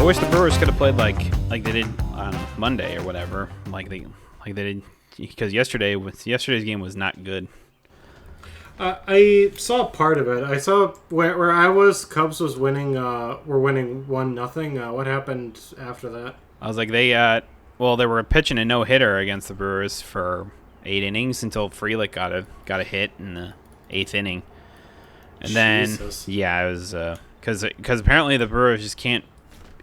I wish the Brewers could have played like they did on Monday or whatever, like they did, because yesterday's game was not good. I saw part of it. I saw where I was. Cubs was winning. Were winning 1-0. What happened after that? I was like, they were pitching a no-hitter against the Brewers for 8 innings until Frelick got a hit in the 8th inning, and Jesus. then it was because apparently the Brewers just can't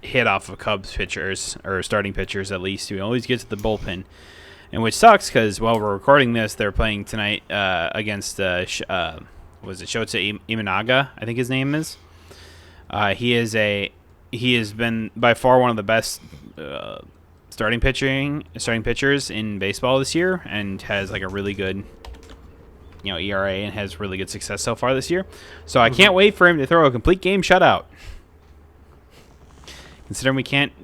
hit off of Cubs pitchers or starting pitchers. At least we always get to the bullpen. And which sucks because while we're recording this, they're playing tonight against was it Shota Imanaga? I think his name is. He has been by far one of the best starting pitchers in baseball this year, and has like a really good ERA and has really good success so far this year. So I can't wait for him to throw a complete game shutout. Considering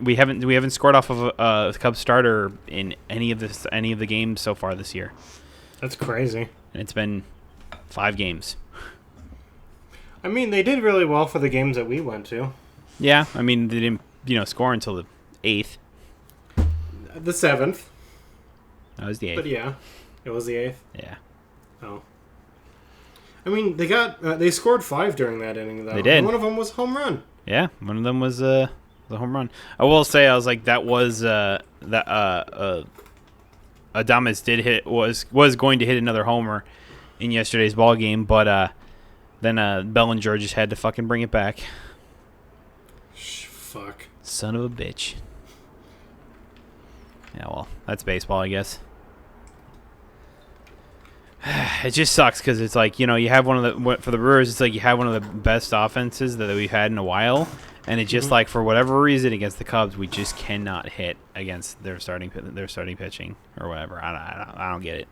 we haven't scored off of a Cubs starter in any of the games so far this year. That's crazy. And it's been 5 games. I mean, they did really well for the games that we went to. Yeah, I mean they didn't score until the 8th. The 7th. That was the 8th. But yeah, it was the 8th. Yeah. Oh. I mean, they scored 5 during that inning though. They did. And one of them was a home run. Yeah, one of them was the home run. I will say, I was like, that was Adames was going to hit another homer in yesterday's ball game, but then Bellinger just had to fucking bring it back. Fuck. Son of a bitch. Yeah, well, that's baseball, I guess. It just sucks because it's like, you have for the Brewers, it's like you have one of the best offenses that we've had in a while. And it's just like, for whatever reason, against the Cubs, we just cannot hit against their starting pitching or whatever. I don't get it.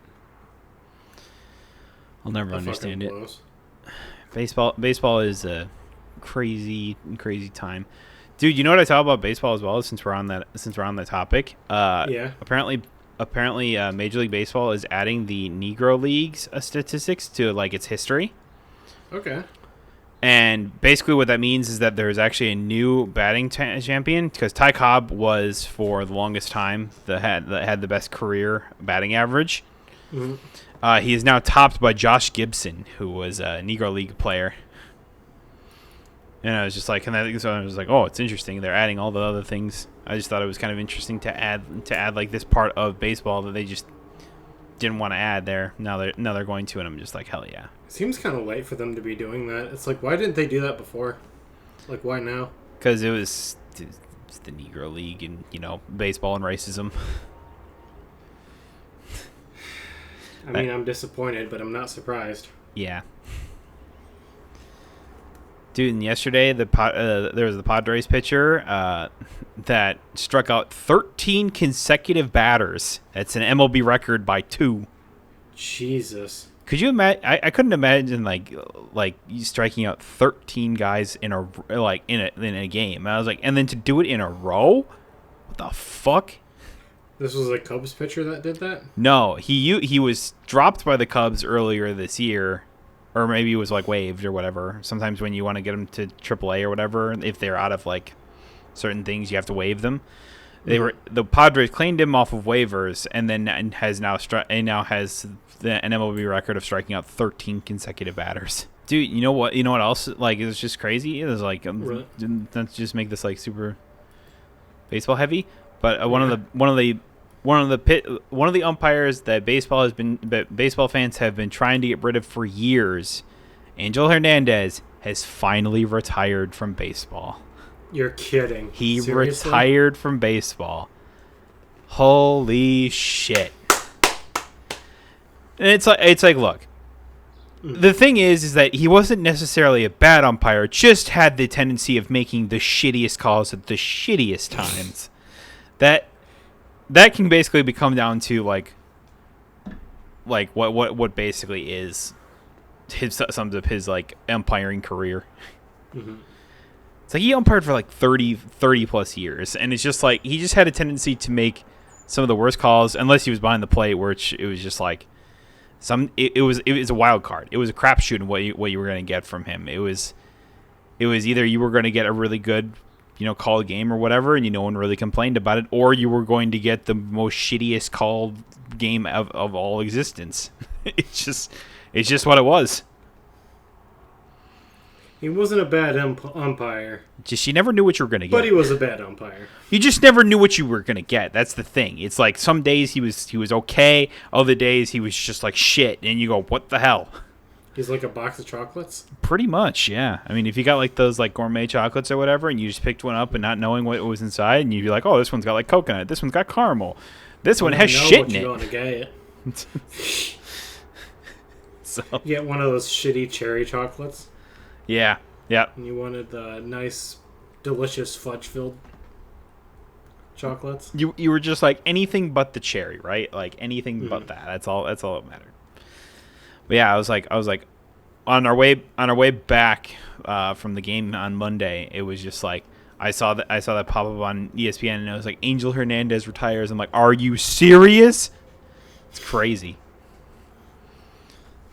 I'll never understand it. Baseball is a crazy time, dude. You know what I talk about baseball as well? Since we're on that topic, yeah. Apparently, Major League Baseball is adding the Negro Leagues statistics to like its history. Okay. And basically what that means is that there's actually a new batting champion, because Ty Cobb was, for the longest time, that had the best career batting average. Mm-hmm. He is now topped by Josh Gibson, who was a Negro League player. And I was just like, so I was like, oh, it's interesting. They're adding all the other things. I just thought it was kind of interesting to add like this part of baseball that they just didn't want to add there. Now they're going to, and I'm just like, hell yeah. Seems kind of late for them to be doing that. It's like, why didn't they do that before? Like, why now? Because it's the Negro League and, baseball and racism. I mean, I'm disappointed, but I'm not surprised. Yeah. Dude, and yesterday there was the Padres pitcher that struck out 13 consecutive batters. That's an MLB record by 2. Jesus. Could you imagine? I couldn't imagine like you striking out 13 guys in a game. And I was like, and then to do it in a row? What the fuck? This was a Cubs pitcher that did that? No, he was dropped by the Cubs earlier this year, or maybe he was like waived or whatever. Sometimes when you want to get them to AAA or whatever, if they're out of like certain things, you have to waive them. The Padres claimed him off of waivers, and then has an MLB record of striking out 13 consecutive batters. Dude, you know what else? Like, it was just crazy. It was like, really? Let's just make this like super baseball heavy. But one of the umpires that baseball fans have been trying to get rid of for years, Angel Hernandez, has finally retired from baseball. You're kidding. He Seriously? retired from baseball. Holy shit. And it's like, look. The thing is that he wasn't necessarily a bad umpire, just had the tendency of making the shittiest calls at the shittiest times. That can basically become down to like what basically is sums up his like umpiring career. Mm-hmm. It's like he umpired for like 30 plus years, and it's just like he just had a tendency to make some of the worst calls, unless he was behind the plate, which it was just like it was a wild card. It was a crapshoot in what you were going to get from him. It was either you were going to get a really good call a game or whatever, and no one really complained about it, or you were going to get the most shittiest called game of all existence. It's just what it was. He wasn't a bad umpire. Just you never knew what you were going to get. But he was a bad umpire. You just never knew what you were going to get. That's the thing. It's like some days he was okay, other days he was just like shit, and you go, what the hell? He's like a box of chocolates? Pretty much, yeah. I mean, if you got like those like gourmet chocolates or whatever, and you just picked one up and not knowing what was inside, and you'd be like, oh, this one's got like coconut, this one's got caramel, this one has shit in it. You're going to get it. So you get one of those shitty cherry chocolates. Yeah. Yeah. And you wanted the nice, delicious fudge-filled chocolates. You were just like anything but the cherry, right? Like anything but that. That's all that mattered. But yeah, I was like on our way back from the game on Monday, it was just like I saw that pop up on ESPN, and it was like Angel Hernandez retires. I'm like, are you serious? It's crazy.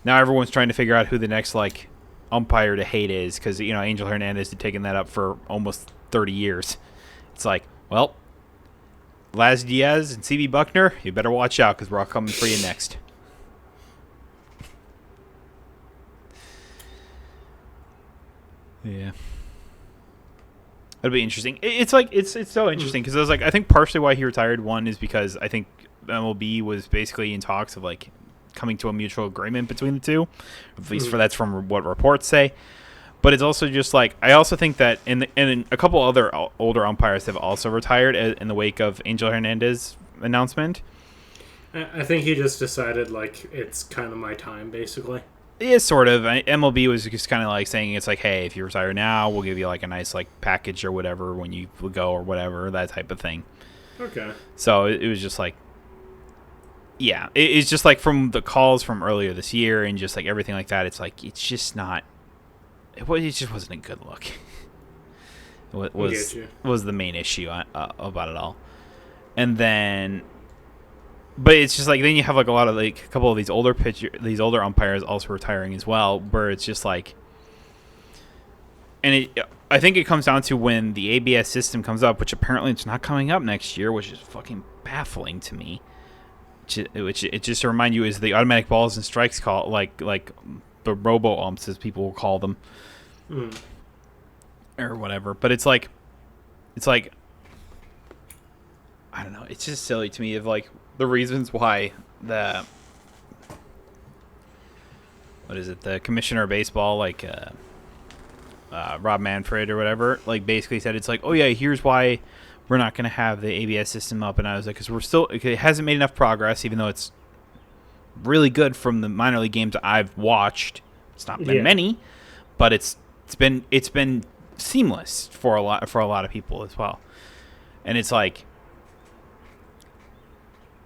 Now everyone's trying to figure out who the next like umpire to hate is, because Angel Hernandez had taken that up for almost 30 years. It's like, well, Laz Diaz and CB Buckner, you better watch out, because we're all coming for you next. Yeah, it'll be interesting. It's so interesting because I think partially why he retired, one is because I think MLB was basically in talks of like coming to a mutual agreement between the two, at least that's from what reports say. But it's also just like, I also think that and a couple other older umpires have also retired in the wake of Angel Hernandez announcement. I think he just decided like it's kind of my time, basically. Yeah, sort of. MLB was just kind of like saying, it's like, hey, if you retire now, we'll give you like a nice like package or whatever when you go or whatever, that type of thing. Okay. So it was just like, yeah, it's just like from the calls from earlier this year and just like everything like that, it's like, it's just not, it just wasn't a good look. It was the main issue about it all. And then, but it's just like, then you have like a couple of these older umpires also retiring as well, where it's just like, and I think it comes down to when the ABS system comes up, which apparently it's not coming up next year, which is fucking baffling to me. Which it just to remind you is the automatic balls and strikes call, like the robo umps as people will call them, or whatever. But it's like I don't know. It's just silly to me of like the reasons why the commissioner of baseball, like Rob Manfred or whatever, like basically said it's like, oh yeah, here's why we're not going to have the ABS system up. And I was like, because it hasn't made enough progress, even though it's really good from the minor league games I've watched. It's not been many, but it's been seamless for a lot of people as well. And it's like,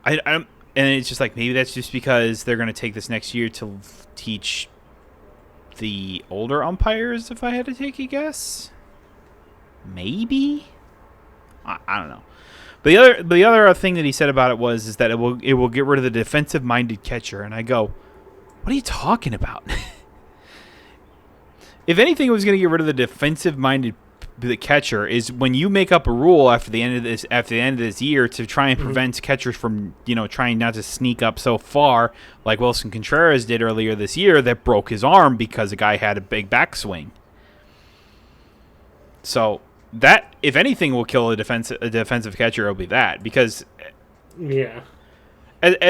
and it's just like, maybe that's just because they're going to take this next year to teach the older umpires, if I had to take a guess. Maybe. I don't know. But the other thing that he said about it is that it will get rid of the defensive-minded catcher. And I go, what are you talking about? If anything, it was going to get rid of the defensive-minded catcher is when you make up a rule after the end of this year to try and prevent catchers from trying not to sneak up so far, like Wilson Contreras did earlier this year, that broke his arm because a guy had a big backswing. So that, if anything, will kill a defensive catcher, it'll be that, because as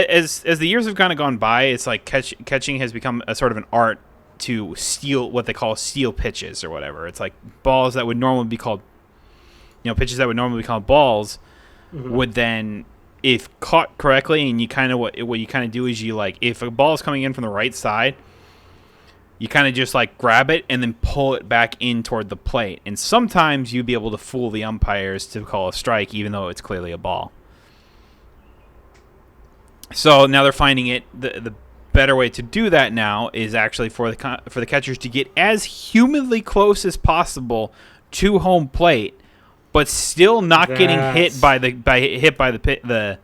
the years have kind of gone by, it's like catching has become a sort of an art to steal what they call steal pitches or whatever. It's like balls that would normally be called, pitches that would normally be called balls, would then, if caught correctly, and you kind of what you kind of do is you like, if a ball is coming in from the right side, you kind of just like grab it and then pull it back in toward the plate. And sometimes you'd be able to fool the umpires to call a strike, even though it's clearly a ball. So now they're finding it the better way to do that now is actually for the catchers to get as humanly close as possible to home plate, but still not getting hit by the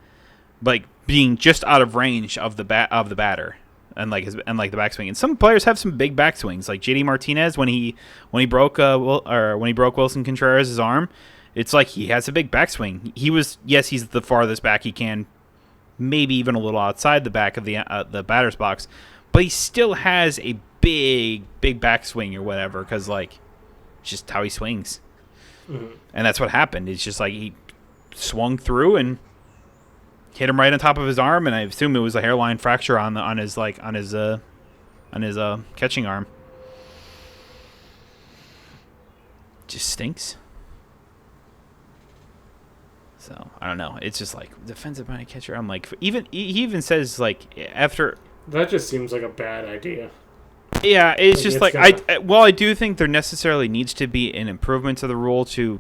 like being just out of range of the batter. And like the backswing, and some players have some big backswings, like JD Martinez when he broke Wilson Contreras' arm. It's like he has a big backswing. He's the farthest back he can, maybe even a little outside the back of the batter's box, but he still has a big backswing or whatever, because like it's just how he swings. Mm-hmm. And that's what happened. It's just like he swung through and hit him right on top of his arm, and I assume it was a hairline fracture on his catching arm. Just stinks. So I don't know. It's just like defensive minded catcher. I'm like, he even says like after that just seems like a bad idea. Yeah, it's just like I do think there necessarily needs to be an improvement to the rule to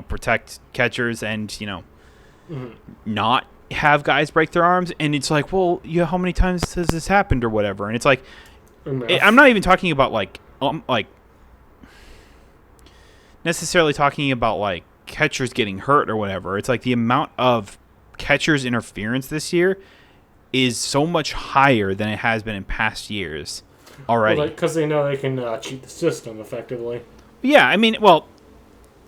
protect catchers and mm-hmm. not have guys break their arms. And it's like, well, how many times has this happened or whatever? And it's like, I'm not even talking about like necessarily talking about like catchers getting hurt or whatever. It's like the amount of catchers interference this year is so much higher than it has been in past years already. Because they know they can cheat the system effectively. Yeah, I mean,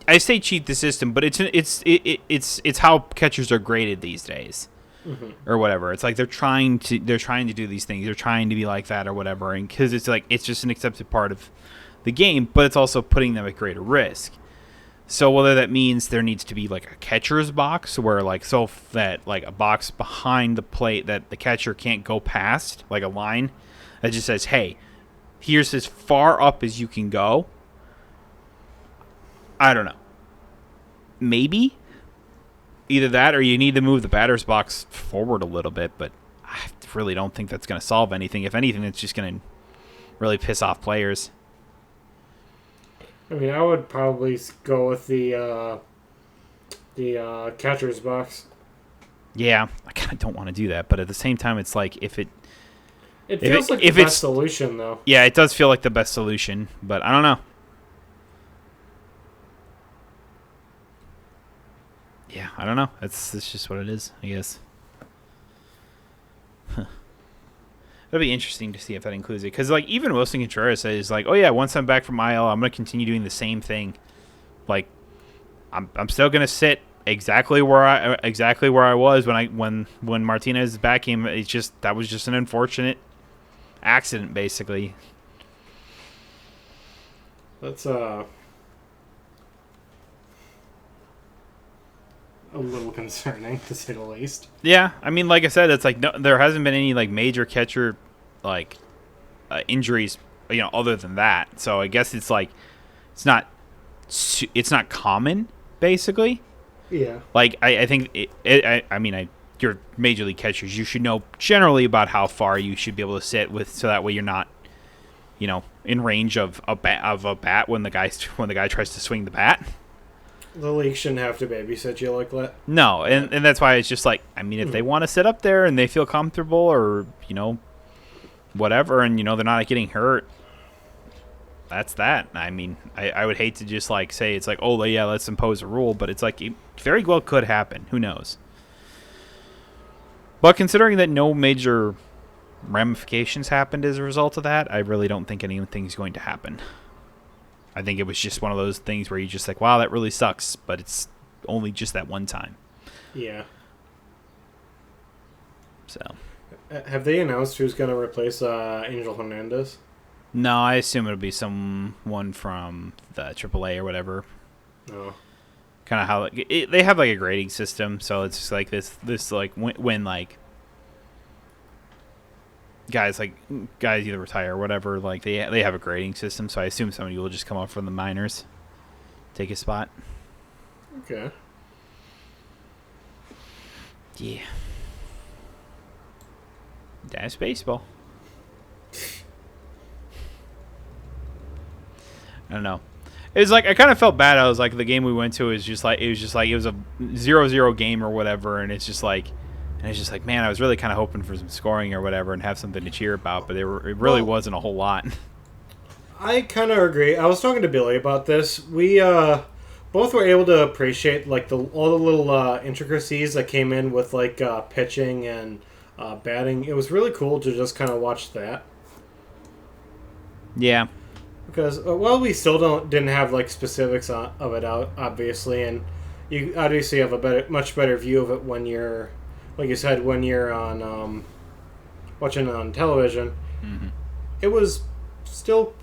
I say cheat the system, but it's how catchers are graded these days, mm-hmm. or whatever. It's like they're trying to do these things. They're trying to be like that or whatever, and because it's like it's just an accepted part of the game, but it's also putting them at greater risk. So whether that means there needs to be like a catcher's box where like so that like a box behind the plate that the catcher can't go past, like a line that just says, hey, here's as far up as you can go. I don't know. Maybe either that or you need to move the batter's box forward a little bit, but I really don't think that's going to solve anything. If anything, it's just going to really piss off players. I mean, I would probably go with the catcher's box. Yeah, I kind of don't want to do that, but at the same time, it's like it feels like the best solution, though. Yeah, it does feel like the best solution, but I don't know. Yeah, I don't know. It's just what it is, I guess. It'll be interesting to see if that includes it. Because, like, even Wilson Contreras says, like, oh, yeah, once I'm back from IL, I'm going to continue doing the same thing. Like, I'm still going to sit exactly where I was when Martinez's back came. It's just that was just an unfortunate accident, basically. That's a little concerning, to say the least. Yeah, I mean, like I said, it's like there hasn't been any like major catcher like injuries, other than that. So I guess it's like it's not common, basically. Yeah. Like I think you're major league catchers. You should know generally about how far you should be able to sit with, so that way you're not, in range of a bat when the guy tries to swing the bat. The league shouldn't have to babysit you like that. No, and that's why it's just like, I mean, if they want to sit up there and they feel comfortable or, whatever, and, they're not getting hurt, that's that. I mean, I would hate to just, like, say it's like, oh, yeah, let's impose a rule, but it's like, it very well could happen. Who knows? But considering that no major ramifications happened as a result of that, I really don't think anything's going to happen. I think it was just one of those things where you just like, wow, that really sucks, but it's only just that one time. Yeah. So. Have they announced who's going to replace Angel Hernandez? No, I assume it'll be someone from the AAA or whatever. Oh. Kind of how they have like a grading system, so it's just like this like when like guys either retire or whatever, like they have a grading system, so I assume somebody will just come up from the minors, take a spot. Okay. Yeah. That's baseball. I don't know. It was like I kind of felt bad. I was like, the game we went to was just like it was a 0-0 game or whatever, and it's just like. And it's just like, man, I was really kind of hoping for some scoring or whatever and have something to cheer about, but it really wasn't a whole lot. I kind of agree. I was talking to Billy about this. We both were able to appreciate like all the little intricacies that came in with like pitching and batting. It was really cool to just kind of watch that. Yeah. Because we still didn't have like specifics of it out, obviously, and you obviously have a much better view of it when you're, like you said, when you're on watching on television. Mm-hmm. It was still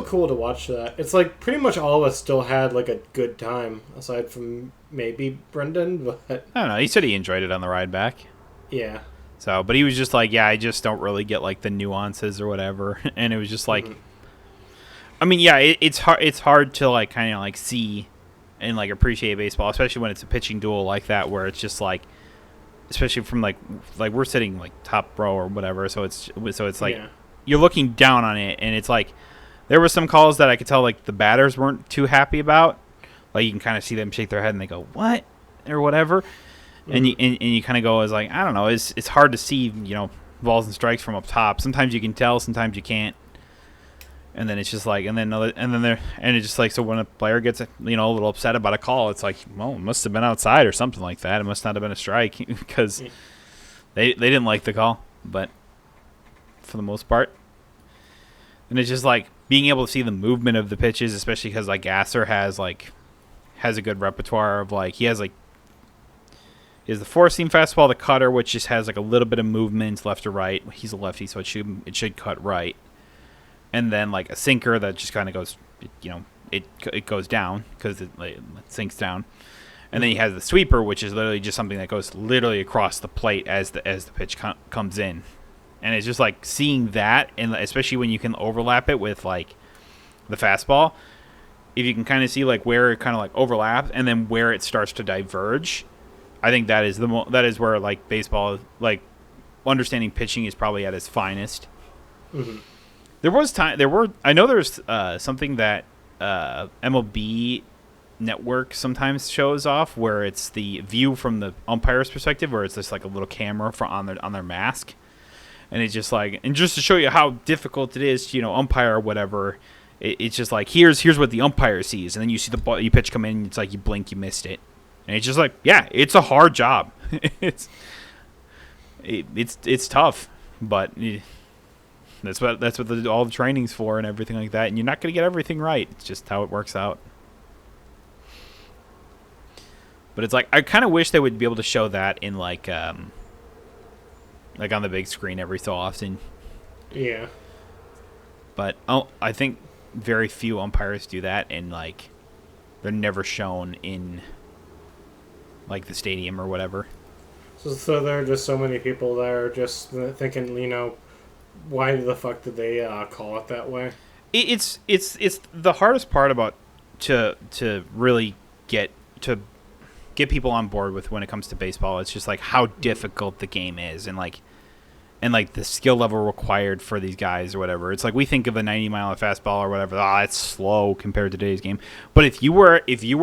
cool to watch that. It's like pretty much all of us still had like a good time, aside from maybe Brendan, but I don't know. He said he enjoyed it on the ride back. yeah. So, but he was just like, yeah, I just don't really get like the nuances or whatever, and it was just like, I mean, yeah, it's hard. It's hard to like kind of like see and like appreciate baseball, especially when it's a pitching duel like that, where it's just like, especially from like we're sitting like top row or whatever, so it's like you're looking down on it, and it's like there were some calls that I could tell like the batters weren't too happy about, like you can kind of see them shake their head and they go what or whatever, and you kind of go as like I don't know, it's hard to see balls and strikes from up top. Sometimes you can tell, sometimes you can't. And then it's just like, and it's just like, so when a player gets, a little upset about a call, it's like, well, it must have been outside or something like that. It must not have been a strike because they didn't like the call, but for the most part. And it's just like being able to see the movement of the pitches, especially because like Gasser has a good repertoire of like, he has the four seam fastball, the cutter, which just has like a little bit of movement left to right. He's a lefty, so it should cut right. And then like a sinker that just kind of goes, it goes down because it sinks down. And then he has the sweeper, which is literally just something that goes literally across the plate as the pitch comes in. And it's just like seeing that, and especially when you can overlap it with like the fastball, if you can kind of see like where it kind of like overlaps and then where it starts to diverge, I think that is that is where like baseball, like understanding pitching is probably at its finest. Mm-hmm. I know there's something that MLB Network sometimes shows off where it's the view from the umpire's perspective, where it's just like a little camera on their mask, and it's just like, and just to show you how difficult it is to umpire or whatever, it's just like here's what the umpire sees, and then you see the ball, you pitch come in, and it's like you blink, you missed it, and it's just like, yeah, it's a hard job. it's tough, but. That's what all the training's for and everything like that. And you're not going to get everything right. It's just how it works out. But it's like I kind of wish they would be able to show that in like on the big screen every so often. Yeah. But I think very few umpires do that, and like they're never shown in like the stadium or whatever. So there are just so many people that are just thinking, why the fuck did they call it that way? It's the hardest part about to really get people on board with when it comes to baseball. It's just like how difficult the game is, and the skill level required for these guys or whatever. It's like we think of a 90-mile fastball or whatever. It's slow compared to today's game. But if you were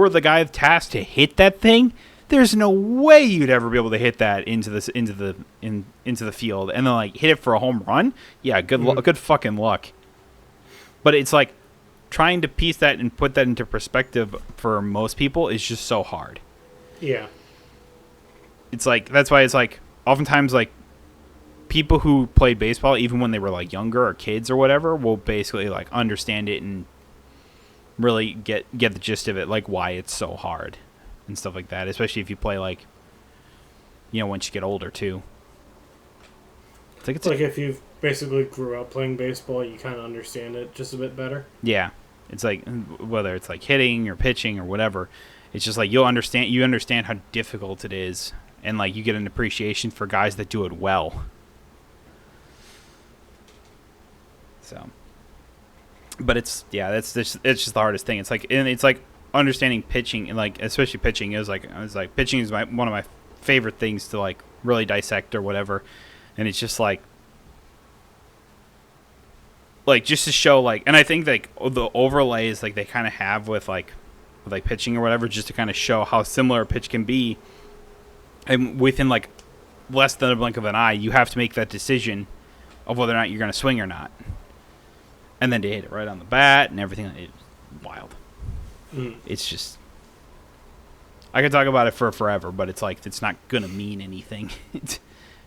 the guy tasked to hit that thing, there's no way you'd ever be able to hit that into the field and then like hit it for a home run. Yeah, good fucking luck. But it's like trying to piece that and put that into perspective for most people is just so hard. Yeah. It's like that's why it's like oftentimes like people who played baseball even when they were like younger or kids or whatever will basically like understand it and really get the gist of it, like why it's so hard. And stuff like that, especially if you play like, once you get older too. It's like if you basically grew up playing baseball, you kind of understand it just a bit better. Yeah, it's like whether it's like hitting or pitching or whatever, it's just like you understand how difficult it is, and like you get an appreciation for guys that do it well. So, but it's just the hardest thing. It's like understanding pitching, and like especially pitching is like pitching is one of my favorite things to like really dissect or whatever, and it's just like just to show like, and I think like the overlays like they kind of have with pitching or whatever, just to kind of show how similar a pitch can be, and within like less than a blink of an eye you have to make that decision of whether or not you're going to swing or not, and then to hit it right on the bat and everything. It's wild. It's just, I could talk about it for forever, but it's like it's not gonna mean anything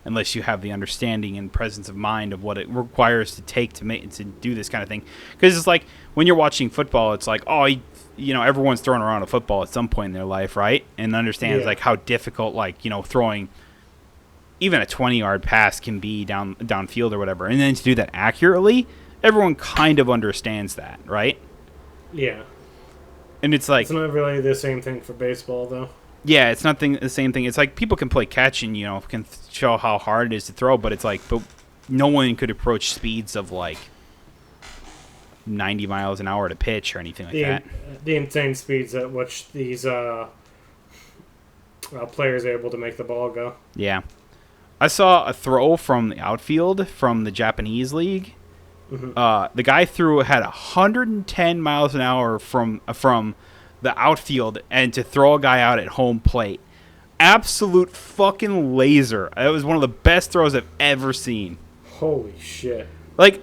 unless you have the understanding and presence of mind of what it requires to take to do this kind of thing. Because it's like when you're watching football, it's like, oh, everyone's thrown around a football at some point in their life, right? And understands like how difficult throwing even a 20-yard pass can be downfield or whatever. And then to do that accurately, everyone kind of understands that, right? Yeah. And it's like, it's not really the same thing for baseball, though. Yeah, it's not the same thing. It's like people can play catch and can show how hard it is to throw, but it's like, but no one could approach speeds of like 90 miles an hour to pitch or anything like that. The insane speeds at which these players are able to make the ball go. Yeah, I saw a throw from the outfield from the Japanese league. The guy had 110 miles an hour from the outfield, and to throw a guy out at home plate, absolute fucking laser. It was one of the best throws I've ever seen. Holy shit! Like,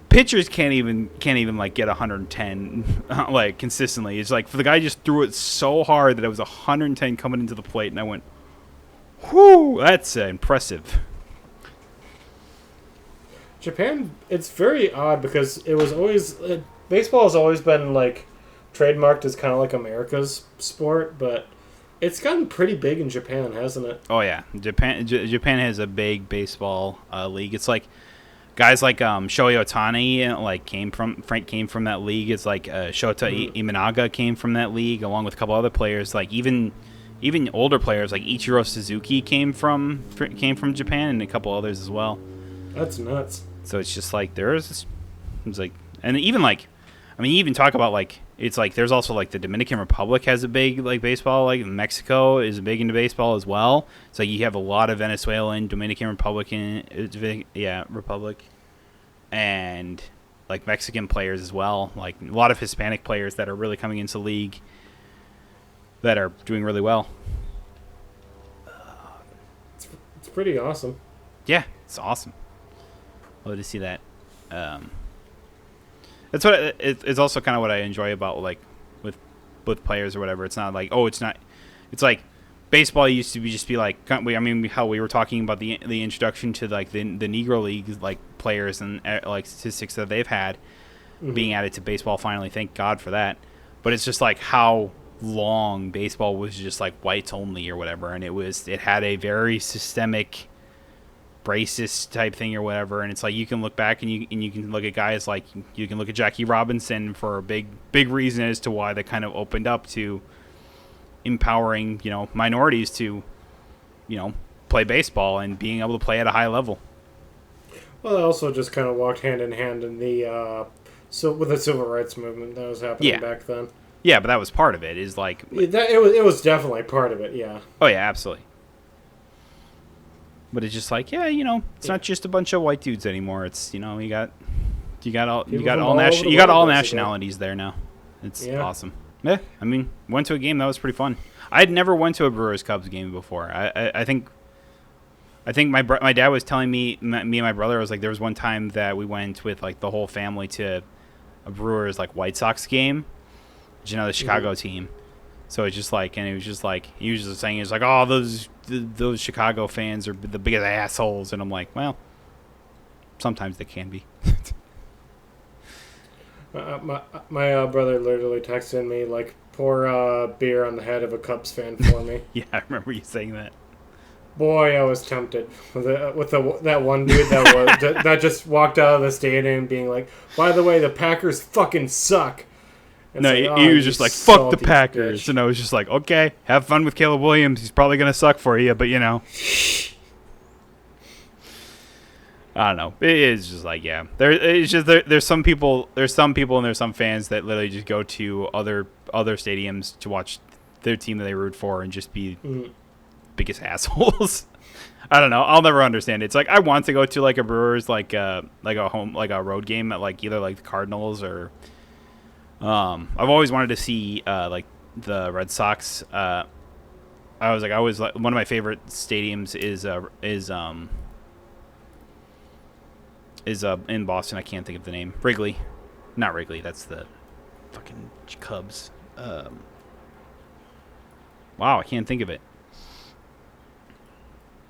pitchers can't even like get 110 like consistently. It's like, for the guy just threw it so hard that it was 110 coming into the plate, and I went, whoo, that's impressive. Japan, it's very odd because it was always baseball has always been like trademarked as kind of like America's sport, but it's gotten pretty big in Japan, hasn't it? Oh yeah, Japan has a big baseball league. It's like guys like Shohei Ohtani came from that league. It's like Shota Imanaga came from that league, along with a couple other players. Like even older players like Ichiro Suzuki came from Japan, and a couple others as well. That's nuts. So it's just like it's like, and even like, I mean, you even talk about like, it's like there's also like the Dominican Republic has a big like baseball, like Mexico is big into baseball as well. So you have a lot of Venezuelan, Dominican Republic, and like Mexican players as well. Like a lot of Hispanic players that are really coming into the league that are doing really well. It's pretty awesome. Yeah, it's awesome. Love to see that. That's what it's also kind of what I enjoy about like with players or whatever. It's not like, it's like baseball used to be like, I mean, how we were talking about the introduction to like the Negro League like players and like statistics that they've had being added to baseball finally. Thank God for that. But it's just like how long baseball was just like whites only or whatever, and it had a very systemic racist type thing or whatever, and it's like you can look back and you can look at guys like, you can look at Jackie Robinson for a big reason as to why they kind of opened up to empowering minorities to play baseball and being able to play at a high level. Well, it also just kind of walked hand in hand in the with the civil rights movement that was happening back then. Yeah, but that was part of it. Is like it was definitely part of it. Yeah. Oh yeah, absolutely. But it's just like, it's not just a bunch of white dudes anymore. It's you got all nationalities there now. It's awesome. Yeah, I mean, went to a game that was pretty fun. I had never went to a Brewers Cubs game before. I think my dad was telling me and my brother was like, there was one time that we went with like the whole family to a Brewers like White Sox game, the Chicago team. So it's just like, and it was just like, he was just saying, it's like, oh, those Chicago fans are the biggest assholes. And I'm like, well, sometimes they can be. My brother literally texted me, like, pour beer on the head of a Cubs fan for me. Yeah, I remember you saying that. Boy, I was tempted with that one dude that just walked out of the stadium being like, by the way, the Packers fucking suck. No, he was just like, fuck the Packers. Bitch. And I was just like, okay, have fun with Caleb Williams. He's probably going to suck for you, but I don't know. It is just like, yeah. There's some people and there's some fans that literally just go to other stadiums to watch their team that they root for and just be biggest assholes. I don't know. I'll never understand it. It's like, I want to go to like a Brewers like a road game at like either like the Cardinals or I've always wanted to see like the Red Sox. I was like one of my favorite stadiums is in Boston. I can't think of the name. Wrigley, not Wrigley. That's the fucking Cubs. Wow, I can't think of it.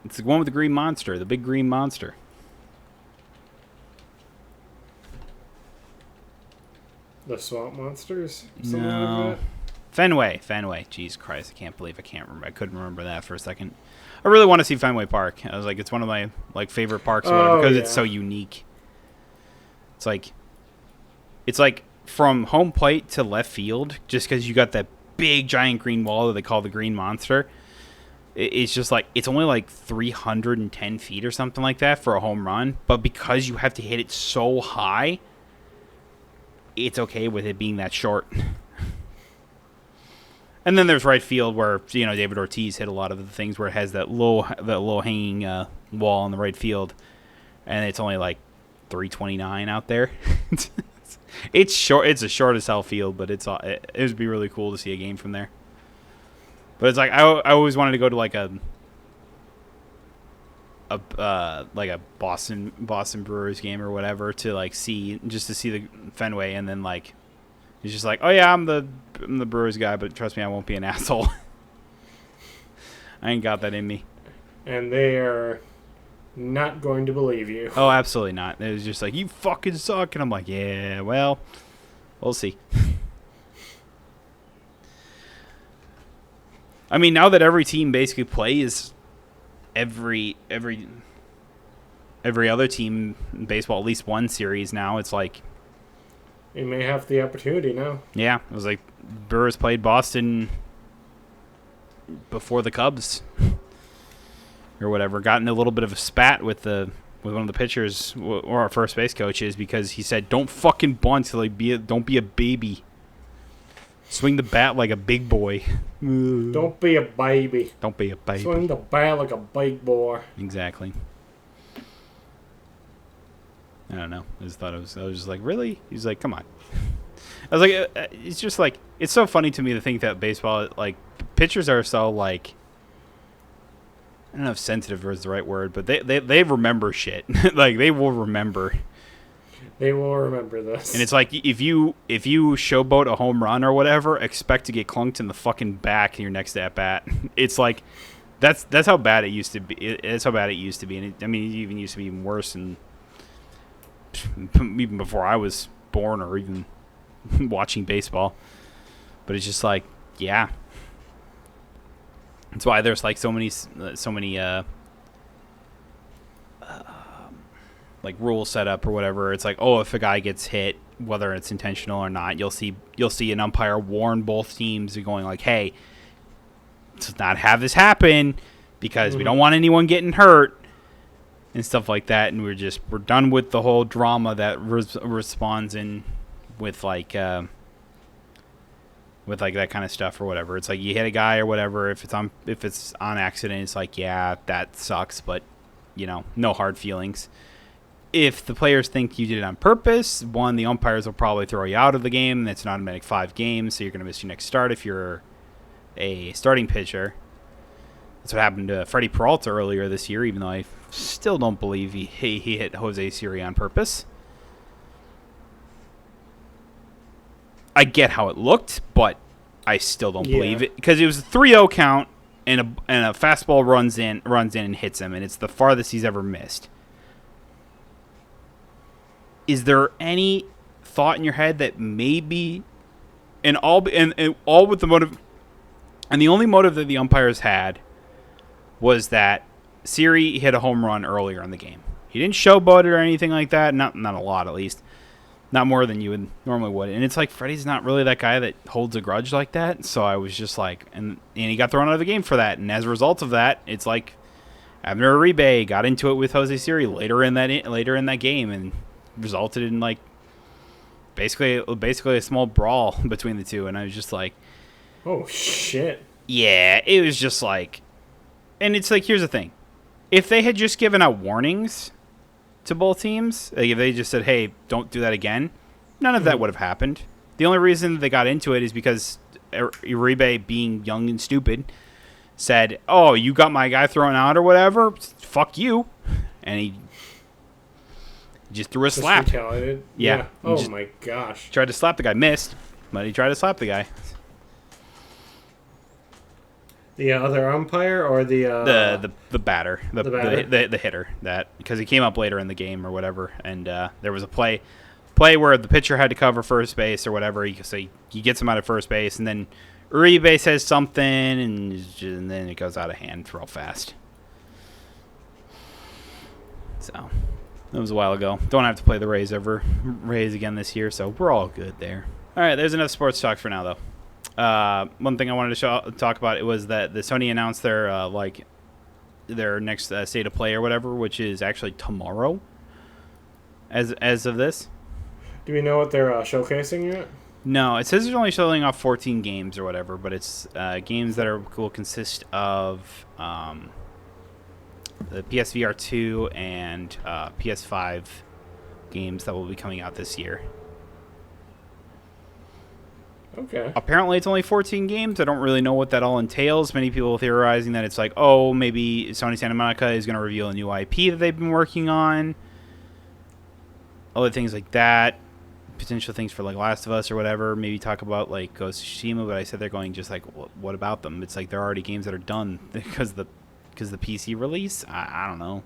It's the one with the green monster, the big green monster. The Swamp Monsters? Something No. like that? Fenway. Jesus Christ, I can't remember. I couldn't remember that for a second. I really want to see Fenway Park. I was like, it's one of my favorite parks or whatever because it's so unique. It's like from home plate to left field, just because you got that big giant green wall that they call the Green Monster. It's just like, it's only like 310 feet or something like that for a home run, but because you have to hit it so high, it's okay with it being that short. And then there's right field where, David Ortiz hit a lot of the things where it has that low hanging wall in the right field, and it's only like 329 out there. It's short. It's a short as hell field, but it would be really cool to see a game from there. But it's like I always wanted to go to like a Boston Brewers game or whatever to see the Fenway, and then it's just like, oh yeah, I'm the Brewers guy, but trust me, I won't be an asshole. I ain't got that in me. And they are not going to believe you. Oh, absolutely not. It was just like, you fucking suck, and I'm like, yeah, well, we'll see. I mean, now that every team basically plays every other team in baseball, at least one series now, it's like, you may have the opportunity now. Yeah, it was like Brewers played Boston before the Cubs or whatever. Got in a little bit of a spat with one of the pitchers or our first base coaches because he said, "Don't fucking bunt, don't be a baby. Swing the bat like a big boy. Don't be a baby. Don't be a baby. Swing the bat like a big boy." Exactly. I don't know. I was just like, really? He's like, come on. I was like, it's just like, it's so funny to me to think that baseball, pitchers are so I don't know if sensitive is the right word, but they remember shit. They will remember. They will remember this. And it's like, if you showboat a home run or whatever, expect to get clunked in the fucking back in your next at bat. It's like, that's how bad it used to be. That's how bad it used to be. And it even used to be even worse and even before I was born or even watching baseball. But it's just like, yeah. That's why there's so many rules set up or whatever. It's like, oh, if a guy gets hit, whether it's intentional or not, you'll see an umpire warn both teams going like, hey, let's not have this happen because we don't want anyone getting hurt. And stuff like that, and we're done with the whole drama that responds in with that kind of stuff or whatever. It's like you hit a guy or whatever. If it's on accident, it's like, yeah, that sucks, but no hard feelings. If the players think you did it on purpose, the umpires will probably throw you out of the game. That's an automatic 5 games, so you're going to miss your next start if you're a starting pitcher. That's what happened to Freddie Peralta earlier this year, even though I still don't believe he hit Jose Siri on purpose. I get how it looked, but I still don't believe it because it was a 3-0 count and a fastball runs in and hits him, and it's the farthest he's ever missed. Is there any thought in your head that maybe, and all with the motive, and the only motive that the umpires had was that Siri hit a home run earlier in the game. He didn't showboat it or anything like that. Not a lot, at least. Not more than you normally would. And it's like, Freddie's not really that guy that holds a grudge like that. So I was just like, and he got thrown out of the game for that. And as a result of that, it's like Abner Uribe got into it with Jose Siri later in that game and resulted in basically a small brawl between the two. And I was just like, oh shit. Yeah, it was just like. And it's like, here's the thing. If they had just given out warnings to both teams, if they just said, hey, don't do that again, none of that would have happened. The only reason they got into it is because Uribe, being young and stupid, said, oh, you got my guy thrown out or whatever? Fuck you. And he just threw a slap. Retaliated. Yeah. Oh, my gosh. Tried to slap the guy. Missed, but he tried to slap the guy. The other umpire or the batter, the hitter, that because he came up later in the game or whatever, and there was a play play where the pitcher had to cover first base or whatever. He gets him out of first base, and then Uribe says something, and then it goes out of hand real fast. So that was a while ago. Don't have to play the Rays again this year, so we're all good there. All right, there's enough sports talk for now, though. One thing I wanted to talk about it was that the Sony announced their next state of play or whatever, which is actually tomorrow. As of this, do we know what they're showcasing yet? No, it says they're only showing off 14 games or whatever, but it's games that will consist of the PSVR 2 and PS5 games that will be coming out this year. Okay. Apparently, it's only 14 games. I don't really know what that all entails. Many people theorizing that it's like, oh, maybe Sony Santa Monica is going to reveal a new IP that they've been working on. Other things like that. Potential things for like Last of Us or whatever. Maybe talk about like Ghost of Tsushima, but I said they're going just like, what about them? It's like they're already games that are done because the PC release. I don't know.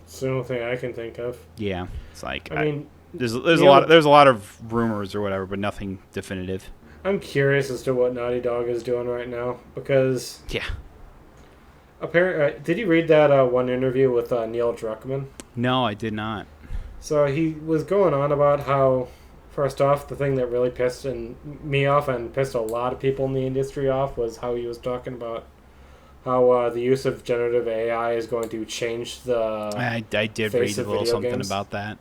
It's the only thing I can think of. Yeah, it's like I mean, there's a lot of rumors or whatever, but nothing definitive. I'm curious as to what Naughty Dog is doing right now because apparently, did you read that one interview with Neil Druckmann? No, I did not. So he was going on about how, first off, the thing that really pissed me off and pissed a lot of people in the industry off was how he was talking about how the use of generative AI is going to change the I did read a little something games. About that.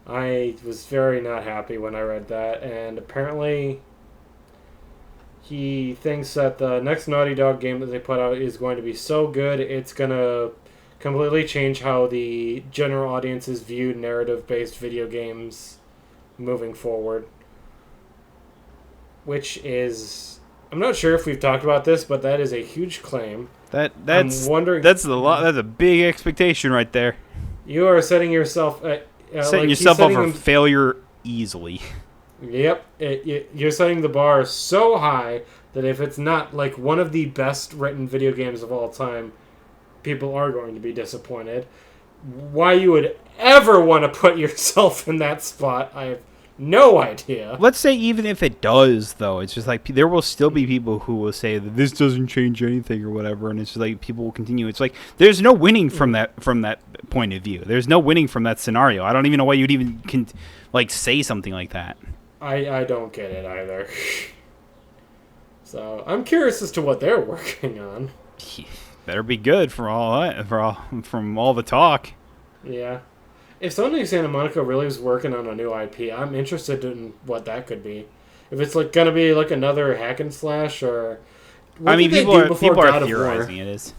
I was very not happy when I read that, and apparently he thinks that the next Naughty Dog game that they put out is going to be so good it's going to completely change how the general audiences view narrative-based video games moving forward. Which is... I'm not sure if we've talked about this, but that is a huge claim. That's a big expectation right there. You are setting yourself... setting yourself up for failure easily. Yep. You're setting the bar so high that if it's not like one of the best written video games of all time, people are going to be disappointed. Why you would ever want to put yourself in that spot, I have no idea. Let's say even if it does, though, it's just like there will still be people who will say that this doesn't change anything or whatever, and it's just like people will continue. It's like there's no winning from that point of view. There's no winning from that scenario. I don't even know why you'd even say something like that. I don't get it either. So I'm curious as to what they're working on. Better be good from all the talk. Yeah. If Sony Santa Monica really is working on a new IP, I'm interested in what that could be. If it's like gonna be like another hack and slash, or people are theorizing it is.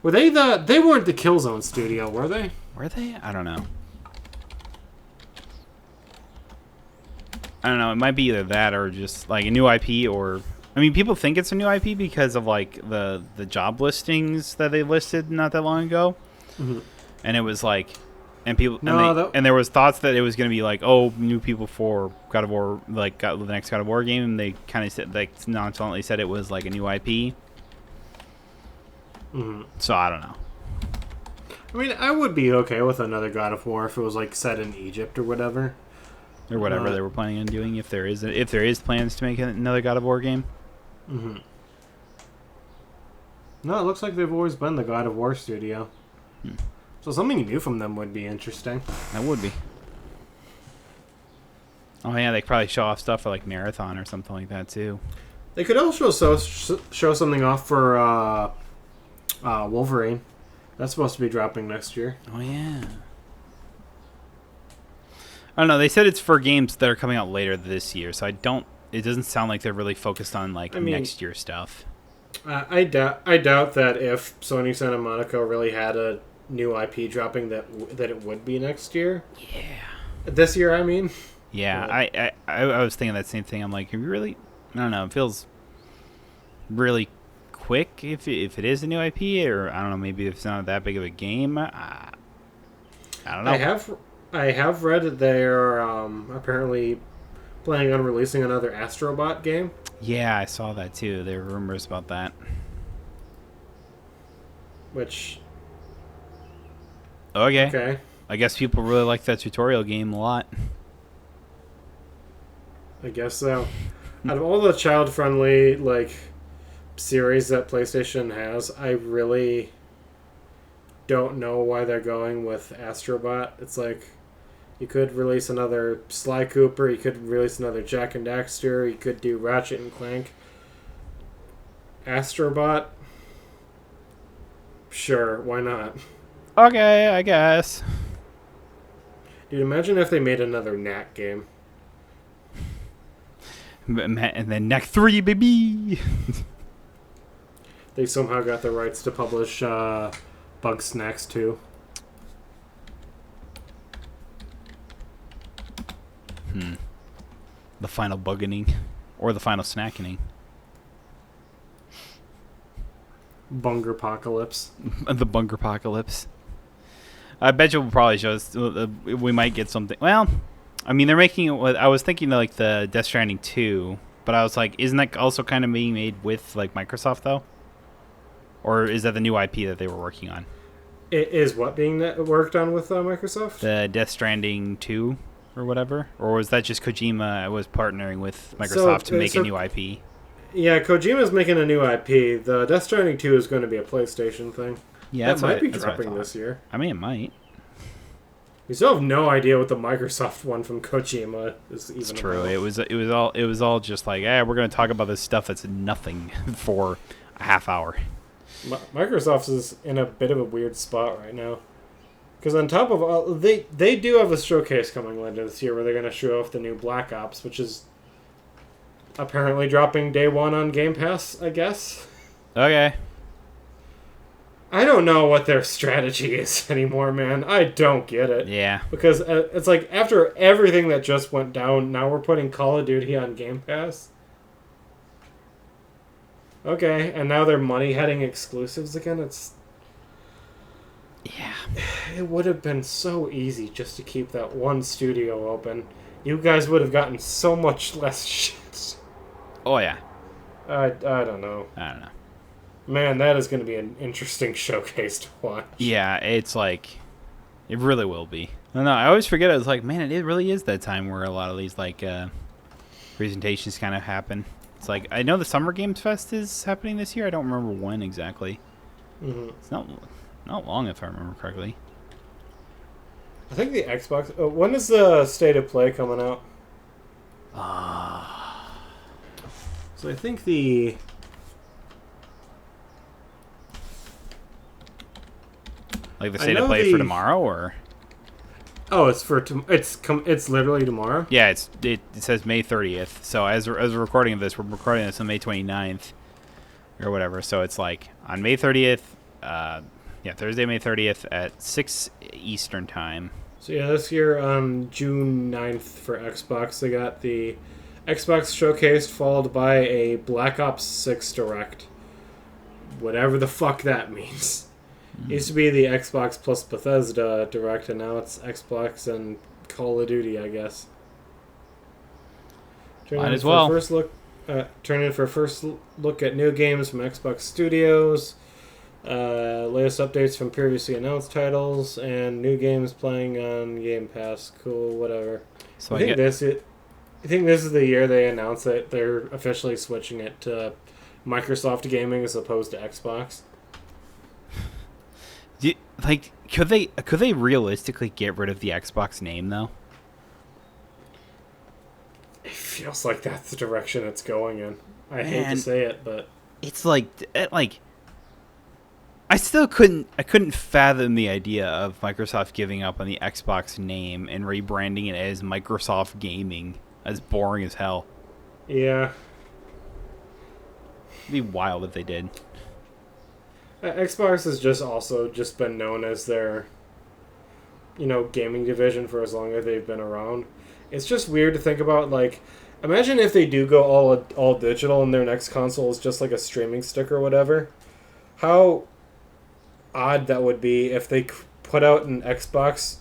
Were they they weren't the Killzone studio, were they? Were they? I don't know. It might be either that or just like a new IP, or people think it's a new IP because of like the job listings that they listed not that long ago, and it was like. And there was thoughts that it was going to be like, oh, new people for God of War, like the next God of War game. And they kind of said, like, nonchalantly said it was like a new IP. So I don't know. I would be okay with another God of War if it was like set in Egypt or whatever, they were planning on doing. If there is plans to make another God of War game. No, it looks like they've always been the God of War studio. So something new from them would be interesting. That would be. Oh yeah, they could probably show off stuff for like Marathon or something like that too. They could also show something off for Wolverine. That's supposed to be dropping next year. Oh yeah. I don't know. They said it's for games that are coming out later this year, so it doesn't sound like they're really focused on like next year stuff. I doubt that if Sony Santa Monica really had a new IP dropping that it would be next year. Yeah. This year, I mean. Yeah, but I was thinking that same thing. I'm like, really? I don't know. It feels really quick if it is a new IP, or I don't know. Maybe it's not that big of a game. I don't know. I have read that they're apparently planning on releasing another Astrobot game. Yeah, I saw that too. There were rumors about that. Which. Okay. I guess people really like that tutorial game a lot. I guess so. Out of all the child-friendly like series that PlayStation has, I really don't know why they're going with Astrobot. It's like you could release another Sly Cooper, you could release another Jack and Daxter, you could do Ratchet and Clank. Astrobot? Sure, why not? Okay, I guess. Dude, imagine if they made another Knack game. And then Neck 3, baby! They somehow got the rights to publish Bug Snacks 2. The final buggening. Or the final snackening. Bungerpocalypse. The Bungerpocalypse. I bet you will probably show us. We might get something. Well, I mean, they're making it with. I was thinking like the Death Stranding 2, but I was like, isn't that also kind of being made with like Microsoft though? Or is that the new IP that they were working on? It is what being worked on with Microsoft? The Death Stranding 2 or whatever? Or was that just Kojima was partnering with Microsoft to make a new IP? Yeah, Kojima's making a new IP. The Death Stranding 2 is going to be a PlayStation thing. Yeah, that might be dropping this year. I mean, it might. We still have no idea what the Microsoft one from Kojima is even. It's true. About. It was all just like, we're going to talk about this stuff that's nothing for a half hour. Microsoft is in a bit of a weird spot right now. Because on top of all, they do have a showcase coming later this year where they're going to show off the new Black Ops, which is apparently dropping day one on Game Pass, I guess. Okay. I don't know what their strategy is anymore, man. I don't get it. Yeah. Because it's like after everything that just went down, now we're putting Call of Duty on Game Pass. Okay, and now they're money heading exclusives again. It's. Yeah. It would have been so easy just to keep that one studio open. You guys would have gotten so much less shit. Oh, yeah. I don't know. I don't know. Man, that is going to be an interesting showcase to watch. Yeah, it's like... It really will be. I don't know, I always forget. I was like, man, it really is that time where a lot of these, like, presentations kind of happen. It's like, I know the Summer Games Fest is happening this year. I don't remember when exactly. Mm-hmm. It's not long, if I remember correctly. I think the Xbox... when is the State of Play coming out? So I think the... Like the State of Play for tomorrow, or... Oh, it's for... It's literally tomorrow? Yeah, it says May 30th. So as we're recording of this, we're recording this on May 29th. Or whatever. So it's like on May 30th... Thursday, May 30th at 6 Eastern Time. So yeah, this year on June 9th for Xbox, they got the Xbox Showcase followed by a Black Ops 6 Direct. Whatever the fuck that means. It used to be the Xbox plus Bethesda Direct, and now it's Xbox and Call of Duty, I guess. Might as well. Turn in for a first look at new games from Xbox Studios. Latest updates from previously announced titles and new games playing on Game Pass. Cool, whatever. So I think this is the year they announced that they're officially switching it to Microsoft Gaming as opposed to Xbox. Could they realistically get rid of the Xbox name though? It feels like that's the direction it's going in. I hate to say it, but it's like I still couldn't fathom the idea of Microsoft giving up on the Xbox name and rebranding it as Microsoft Gaming. That's boring as hell. Yeah. It'd be wild if they did. Xbox has just been known as their, gaming division for as long as they've been around. It's just weird to think about, like, imagine if they do go all digital and their next console is just like a streaming stick or whatever. How odd that would be if they put out an Xbox,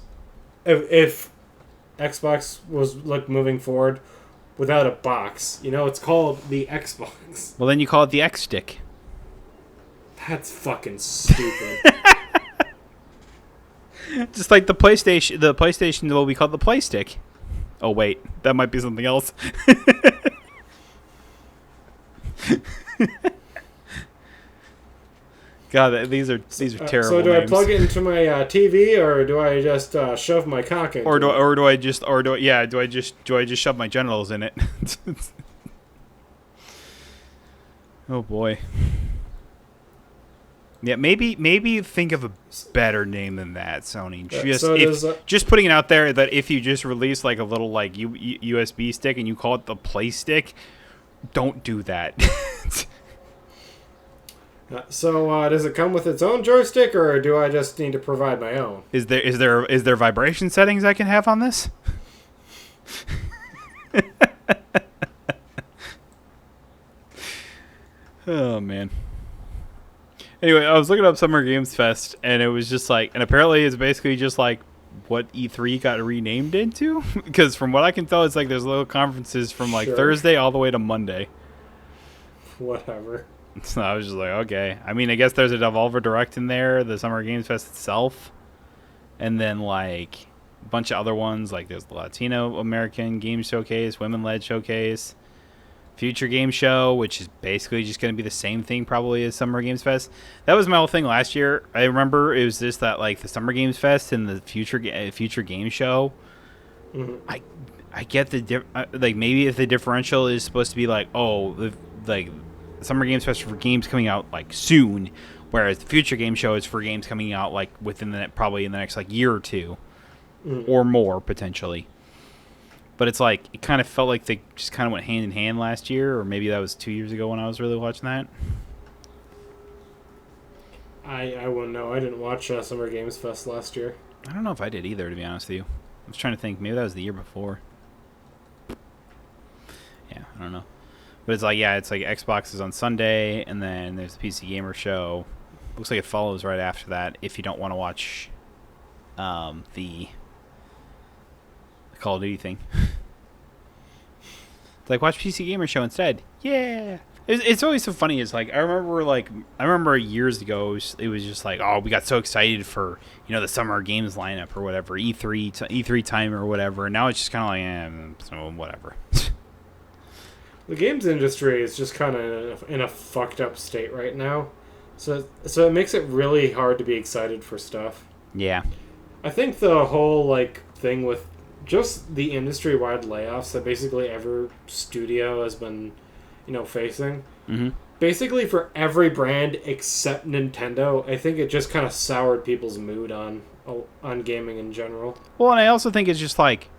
if Xbox was like moving forward without a box. It's called the Xbox. Well, then you call it the X Stick. That's fucking stupid. Just like the PlayStation. The PlayStation will be called the PlayStick. Oh wait, that might be something else. God, these are terrible. So do names. I plug it into my TV, or do I just shove my cock into it? Do I just shove my genitals in it? Oh boy. Yeah, maybe think of a better name than that, Sony. Just putting it out there that if you just release like a little like USB stick and you call it the Play Stick, don't do that. So does it come with its own joystick, or do I just need to provide my own? Is there vibration settings I can have on this? Oh man. Anyway, I was looking up Summer Games Fest, and it was just like, and apparently it's basically just like what E3 got renamed into, because from what I can tell, it's like there's little conferences from like Thursday all the way to Monday. Whatever. So I was just like, okay. I mean, I guess there's a Devolver Direct in there, the Summer Games Fest itself, and then like a bunch of other ones, like there's the Latino American Game Showcase, Women-led Showcase, Future Game Show, which is basically just going to be the same thing probably as Summer Games Fest. That was my whole thing last year. I remember it was just that like the Summer Games Fest and the Future Game Show. Mm-hmm. I get like maybe if the differential is supposed to be like, oh, like Summer Games Fest for games coming out like soon, whereas the Future Game Show is for games coming out like within probably in the next like year or two, or more potentially. But it's like it kind of felt like they just kind of went hand in hand last year, or maybe that was 2 years ago when I was really watching that. I wouldn't know. I didn't watch Summer Games Fest last year. I don't know if I did either, to be honest with you. I was trying to think. Maybe that was the year before. Yeah, I don't know. But it's like, yeah, it's like Xbox is on Sunday, and then there's the PC Gamer Show. Looks like it follows right after that if you don't want to watch the Call of Duty thing. It's like, watch PC Gamer Show instead. Yeah. It's always so funny. It's like I remember years ago it was just like, oh, we got so excited for the Summer Games lineup or whatever, E3 time or whatever. And now it's just kind of like, so whatever. The games industry is just kind of in a fucked up state right now, so it makes it really hard to be excited for stuff. Yeah. I think the whole like thing with just the industry-wide layoffs that basically every studio has been, facing. Mm-hmm. Basically for every brand except Nintendo, I think it just kind of soured people's mood on gaming in general. Well, and I also think it's just like,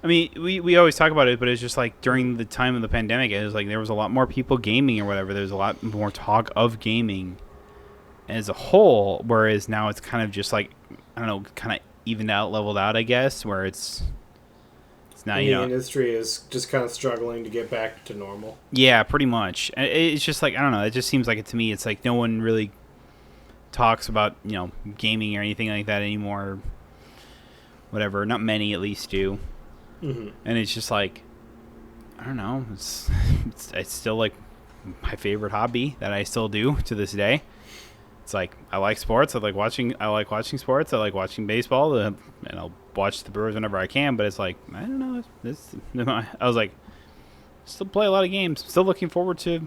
I mean, we always talk about it, but it's just like during the time of the pandemic, it was like there was a lot more people gaming or whatever. There's a lot more talk of gaming as a whole, whereas now it's kind of just like, I don't know, kind of evened out, leveled out, I guess, where it's not, the industry is just kind of struggling to get back to normal. Yeah, pretty much. It's just like, I don't know, it just seems like it to me. It's like no one really talks about, gaming or anything like that anymore. Whatever, not many at least do. Mm-hmm. And it's just like, I don't know, it's still like my favorite hobby that I still do to this day. It's like I like sports. I like watching sports. I like watching baseball, and I'll watch the Brewers whenever I can. But it's like, I don't know. I was like, still play a lot of games. Still looking forward to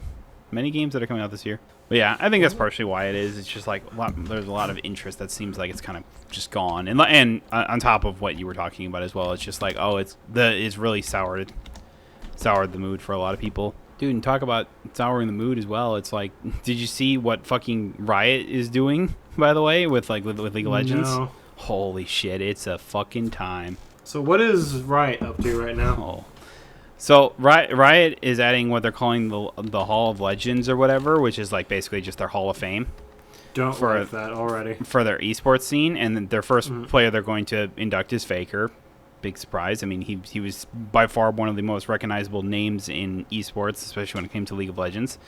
many games that are coming out this year. But yeah, I think that's partially why it is. It's just like there's a lot of interest that seems like it's kind of just gone. And on top of what you were talking about as well, it's just like, oh, it's really soured the mood for a lot of people. Dude, and talk about souring the mood as well. It's like, did you see what fucking Riot is doing, by the way, with League of Legends? No. Holy shit, it's a fucking time. So what is Riot up to right now? Oh. So Riot is adding what they're calling the Hall of Legends or whatever, which is like basically just their Hall of Fame. Don't like that already. For their esports scene, and then their first player they're going to induct is Faker. Big surprise. I mean, he was by far one of the most recognizable names in esports, especially when it came to League of Legends.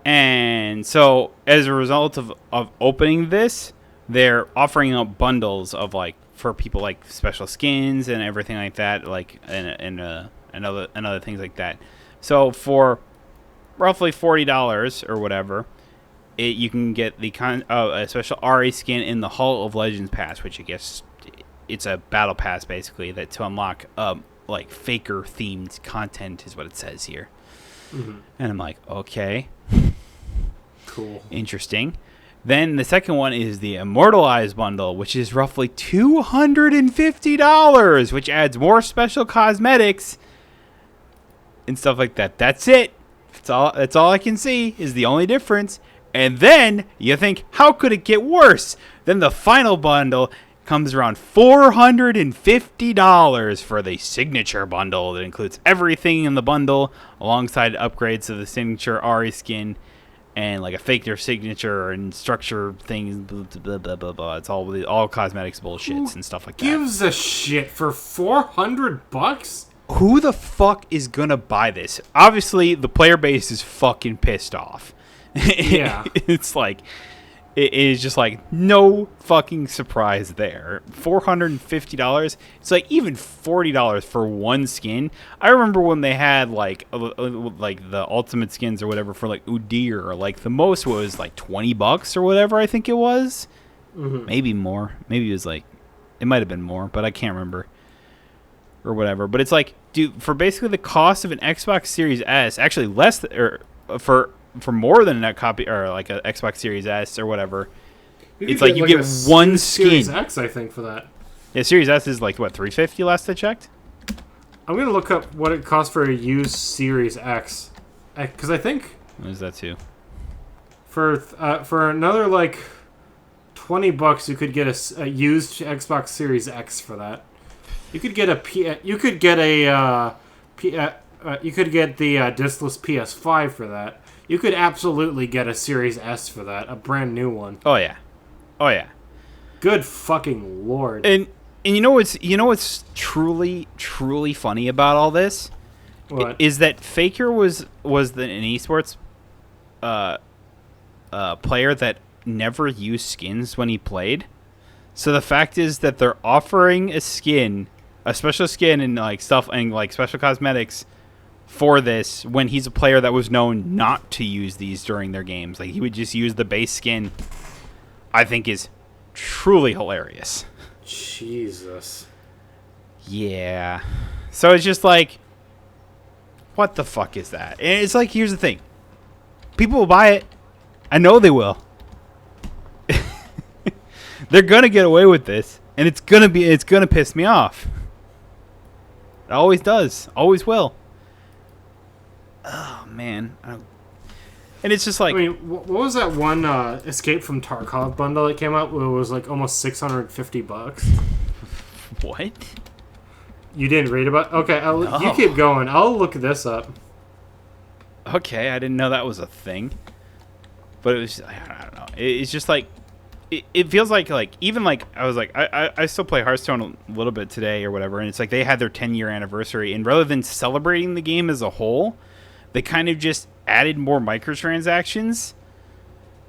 And so, as a result of opening this, they're offering up bundles of like for people like special skins and everything like that, like and other things like that. So for roughly $40 or whatever, you can get the a special Ahri skin in the Hall of Legends pass, which I guess it's a battle pass basically that to unlock like faker themed content is what it says here. Mm-hmm. And I'm like, okay, cool, interesting. Then the second one is the Immortalized bundle, which is roughly $250, which adds more special cosmetics and stuff like that. That's it. That's all I can see is the only difference. And then you think, how could it get worse? Then the final bundle comes around $450 for the signature bundle that includes everything in the bundle alongside upgrades to the signature Ahri skin and like a fake signature and structure things, blah, blah, blah, blah, blah. It's all cosmetics bullshits and stuff like that. Gives a shit for $400? Who the fuck is gonna buy this? Obviously, the player base is fucking pissed off. Yeah. It's like, it is just like no fucking surprise there. $450. It's like even $40 for one skin. I remember when they had like the ultimate skins or whatever for like Udyr. Like the most was like $20 or whatever. I think it was. Mm-hmm. Maybe more. Maybe it was like, it might have been more, but I can't remember. Or whatever. But it's like, dude, for basically the cost of an Xbox Series S, actually less for more than a copy or like an Xbox Series S or whatever, it's like you get one skin. Series X, I think, for that. Yeah, Series S is like what, $350 last I checked. I'm gonna look up what it costs for a used Series X, because I think What is that too? For another like $20, you could get a used Xbox Series X for that. You could get you could get the discless PS5 for that. You could absolutely get a Series S for that, a brand new one. Oh yeah. Good fucking lord. And you know what's truly funny about all this? What? Is that Faker was an esports player that never used skins when he played. So the fact is that they're offering a special skin and like stuff and like special cosmetics for this when he's a player that was known not to use these during their games. Like he would just use the base skin. I think is truly hilarious. Jesus. Yeah. So it's just like, what the fuck is that? And it's like, here's the thing. People will buy it. I know they will. They're gonna get away with this, and it's gonna piss me off. It always does. Always will. Oh man. And it's just like, I mean, what was that one Escape from Tarkov bundle that came out where it was like almost $650? what? You didn't read about? Okay, No. You keep going. I'll look this up. Okay, I didn't know that was a thing. But it was, I don't know. It's just like, it feels like even like I was like I still play Hearthstone a little bit today or whatever, and it's like they had their 10-year anniversary, and rather than celebrating the game as a whole, they kind of just added more microtransactions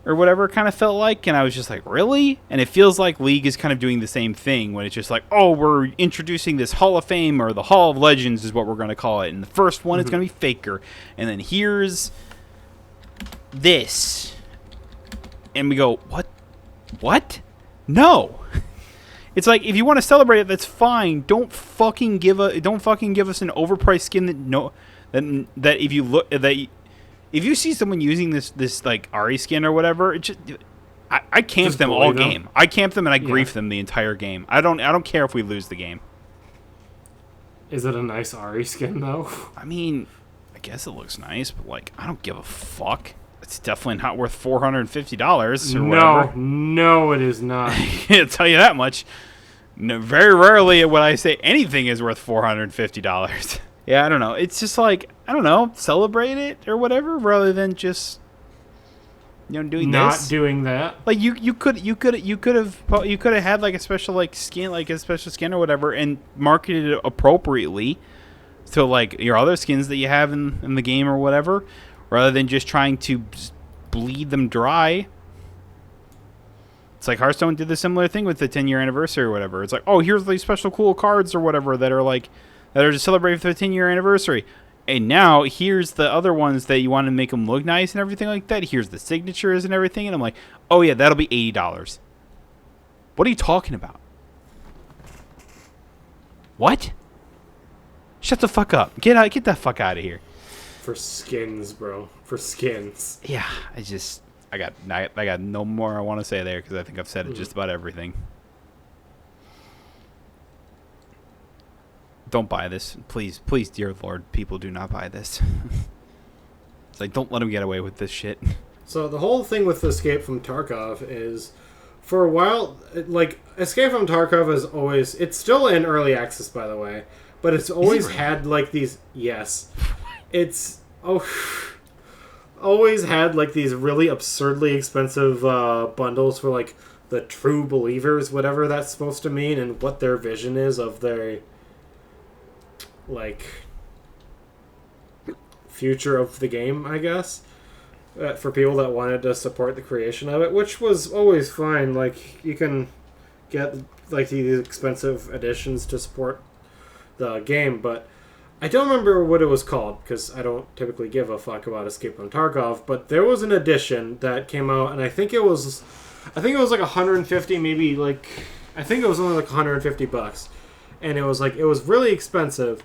or whatever it kind of felt like, and I was just like, really? And it feels like League is kind of doing the same thing when it's just like, oh, we're introducing this Hall of Fame or the Hall of Legends is what we're going to call it, and the first one is going to be Faker, and then here's this, and we go, what? No. It's like, if you want to celebrate it, that's fine. Don't fucking give us an overpriced skin that if you look if you see someone using this like Ahri skin or whatever, it just I camp just them all them. game. I camp them and I grief them the entire game. I don't care if we lose the game. Is it a nice Ahri skin though? I mean, I guess it looks nice, but like I don't give a fuck. It's definitely not worth $450 or whatever. No, it is not. I'll tell you that much. No, very rarely when I say anything is worth $450. Yeah, I don't know. It's just like, I don't know, celebrate it or whatever, rather than just doing not this. doing that. Like you could have had like a special skin or whatever, and marketed it appropriately to like your other skins that you have in the game or whatever, rather than just trying to bleed them dry. It's like Hearthstone did the similar thing with the 10-year anniversary or whatever. It's like, oh, here's these special cool cards or whatever that are just celebrated for the 10-year anniversary. And now here's the other ones that you want to make them look nice and everything like that. Here's the signatures and everything. And I'm like, oh, yeah, that'll be $80. What are you talking about? What? Shut the fuck up. Get the fuck out of here. For skins, bro. For skins. Yeah, I got no more I want to say there because I think I've said just about everything. Don't buy this. Please, dear Lord, people do not buy this. It's like, don't let them get away with this shit. So the whole thing with Escape from Tarkov is, for a while, like, Escape from Tarkov is always... It's still in early access, by the way, but it's always had, like, these... Yes. It's... always had, like, these really absurdly expensive bundles for, like, the true believers, whatever that's supposed to mean, and what their vision is of their... like, future of the game, I guess, for people that wanted to support the creation of it, which was always fine. Like, you can get, like, these expensive editions to support the game, but I don't remember what it was called, because I don't typically give a fuck about Escape from Tarkov, but there was an edition that came out, and I think it was like 150, maybe, like, I think it was only like $150, and it was really expensive.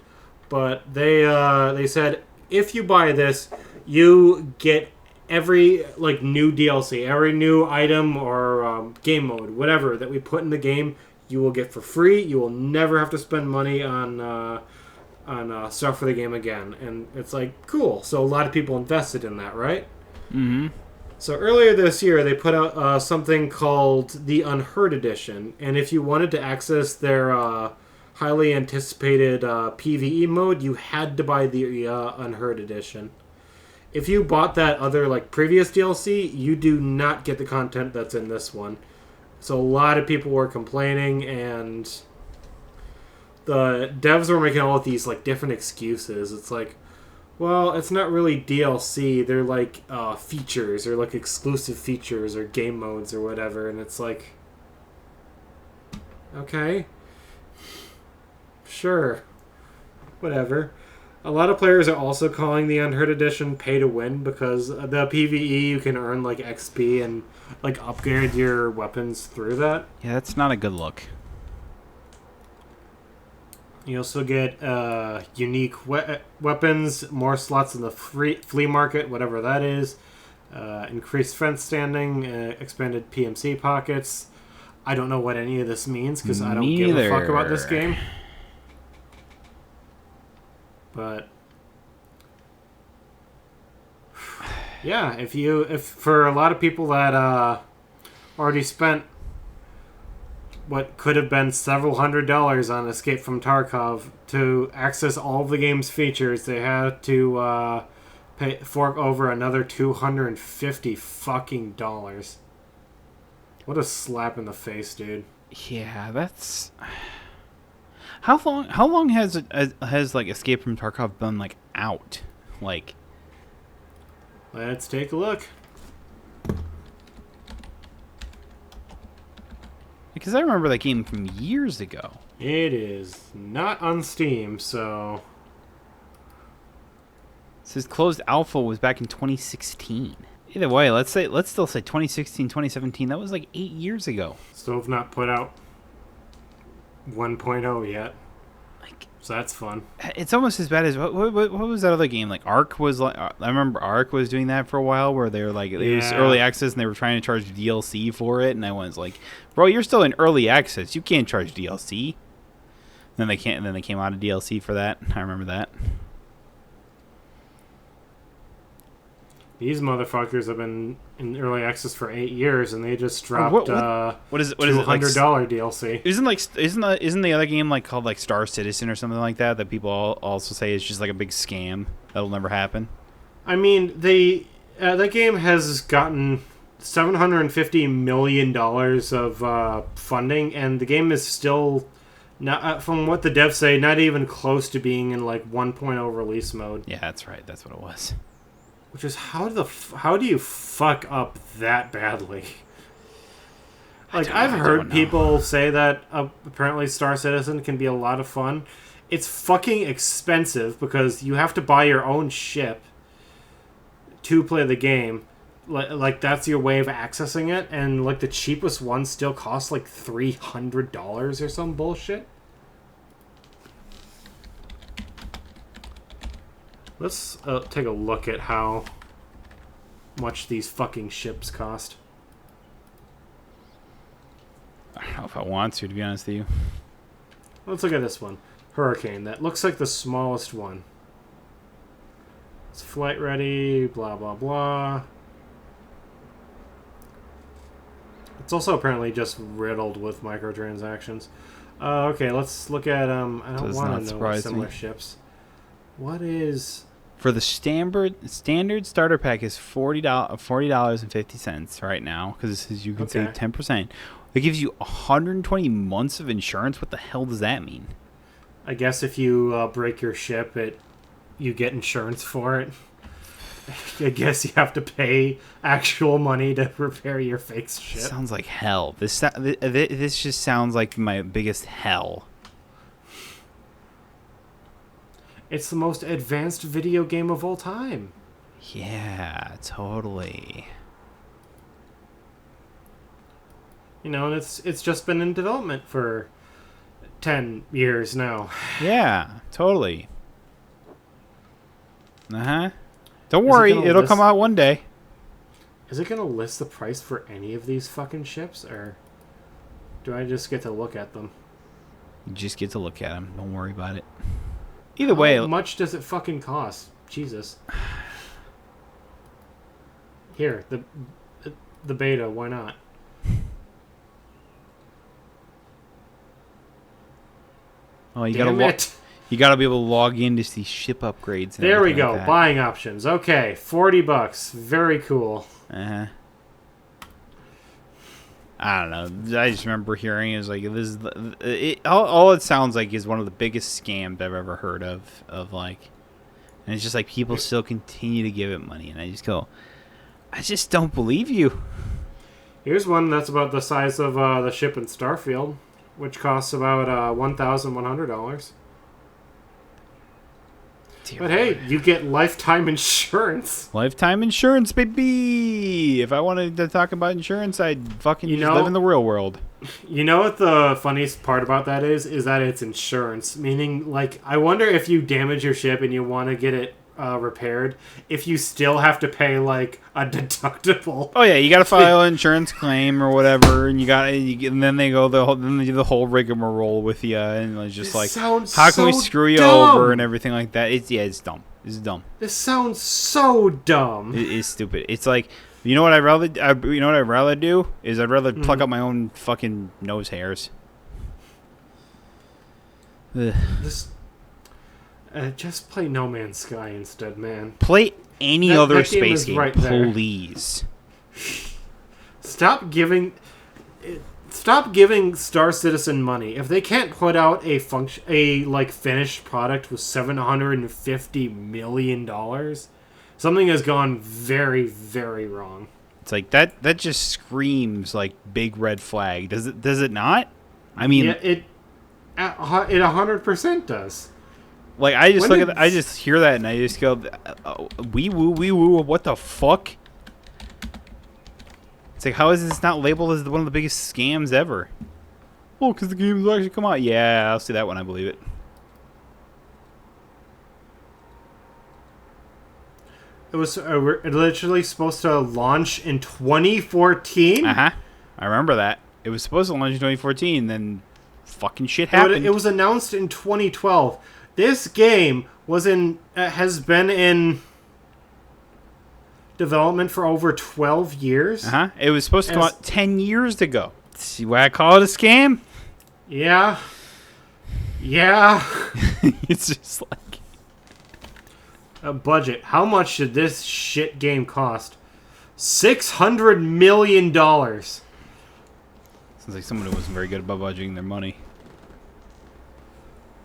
But they said, if you buy this, you get every, like, new DLC, every new item or game mode, whatever that we put in the game, you will get for free. You will never have to spend money on stuff for the game again. And it's like, cool. So a lot of people invested in that, right? Mm-hmm. So earlier this year, they put out something called the Unheard Edition. And if you wanted to access their... highly anticipated PvE mode, you had to buy the Unheard Edition. If you bought that other, like, previous DLC, you do not get the content that's in this one. So a lot of people were complaining, and the devs were making all of these, like, different excuses. It's like, well, it's not really DLC. They're like features, or like exclusive features, or game modes, or whatever. And it's like, okay. Sure. Whatever. A lot of players are also calling the Unheard Edition pay to win because the PvE you can earn, like, XP and, like, upgrade your weapons through that. Yeah, that's not a good look. You also get unique weapons, more slots in the flea market, whatever that is, increased fence standing, expanded PMC pockets. I don't know what any of this means because I don't give a fuck about this game. But yeah, if for a lot of people that already spent what could have been several $100s on Escape from Tarkov to access all of the game's features, they had to fork over another $250 fucking dollars. What a slap in the face, dude. Yeah, that's... How long has like Escape from Tarkov been, like, out? Like, let's take a look. Because I remember that game from years ago. It is not on Steam, so... It says closed alpha was back in 2016. Either way, let's still say 2016, 2017. That was like 8 years ago. Still have not put out 1.0 yet. Like, so that's fun. It's almost as bad as what was that other game? Like Ark was like. I remember Ark was doing that for a while, where they were like, it was early access and they were trying to charge DLC for it, and I was like, bro, you're still in early access. You can't charge DLC. Then they can't. And then they came out of DLC for that. I remember that. These motherfuckers have been in early access for 8 years, and they just dropped what is it? $200 like, DLC. Isn't the other game like called like Star Citizen or something like that people also say is just like a big scam that'll never happen? I mean, that game has gotten $750 million of funding, and the game is still not, from what the devs say, not even close to being in like 1.0 release mode. Yeah, that's right. That's what it was. Which is how do you fuck up that badly? Like, I've heard people say that apparently Star Citizen can be a lot of fun, it's fucking expensive because you have to buy your own ship to play the game. Like that's your way of accessing it, and like the cheapest one still costs like $300 or some bullshit. Let's take a look at how much these fucking ships cost. I don't know if I want to be honest with you. Let's look at this one. Hurricane. That looks like the smallest one. It's flight ready, blah, blah, blah. It's also apparently just riddled with microtransactions. Okay, let's look at... I don't want to know similar ships. What is... For the standard starter pack is $40.50 right now, because you can save 10%. It gives you 120 months of insurance. What the hell does that mean? I guess if you break your ship, you get insurance for it. I guess you have to pay actual money to repair your fake ship. Sounds like hell. This just sounds like my biggest hell. It's the most advanced video game of all time. Yeah, totally. You know, and it's just been in development for 10 years now. Yeah, totally. Uh-huh. Don't worry, it'll come out one day. Is it going to list the price for any of these fucking ships, or do I just get to look at them? You just get to look at them. Don't worry about it. Either way... How much does it fucking cost? Jesus. Here, the beta, why not? Oh, you gotta be able to log in to see ship upgrades. And there we go. Like buying options. Okay, $40. Very cool. Uh-huh. I don't know. I just remember hearing it was like this. All it sounds like is one of the biggest scams I've ever heard of. And it's just like people still continue to give it money, and I just go, I just don't believe you. Here's one that's about the size of the ship in Starfield, which costs about $1,100. But hey, you get lifetime insurance. Lifetime insurance, baby! If I wanted to talk about insurance, I'd fucking just live in the real world. You know what the funniest part about that is? Is that it's insurance. Meaning, like, I wonder if you damage your ship and you want to get it repaired, if you still have to pay, like, a deductible. Oh, yeah, you got to file an insurance claim or whatever, and and then they go then they do the whole rigmarole with you, and it's just like, how can we screw you over and everything like that? It's dumb. It's dumb. This sounds so dumb. It is stupid. It's like, you know what I'd rather do is I'd rather pluck out my own fucking nose hairs. Ugh. Just play No Man's Sky instead, man. Play any other space game, right please. Stop giving Star Citizen money. If they can't put out a finished product with $750 million, something has gone very, very wrong. It's like that just screams like big red flag. Does it not? I mean, yeah, it 100% does. Like, I just hear that and I just go, wee woo, what the fuck? It's like, how is this not labeled as one of the biggest scams ever? Well, because the game's actually come out. Yeah, I'll see that when I believe it. It was literally supposed to launch in 2014? Uh-huh. I remember that. It was supposed to launch in 2014, then fucking shit happened. It was announced in 2012. This game has been in development for over 12 years. Uh-huh. It was supposed to come out 10 years ago. See why I call it a scam? Yeah. Yeah. It's just like... A budget. How much did this shit game cost? $600 million. Sounds like someone who wasn't very good about budgeting their money.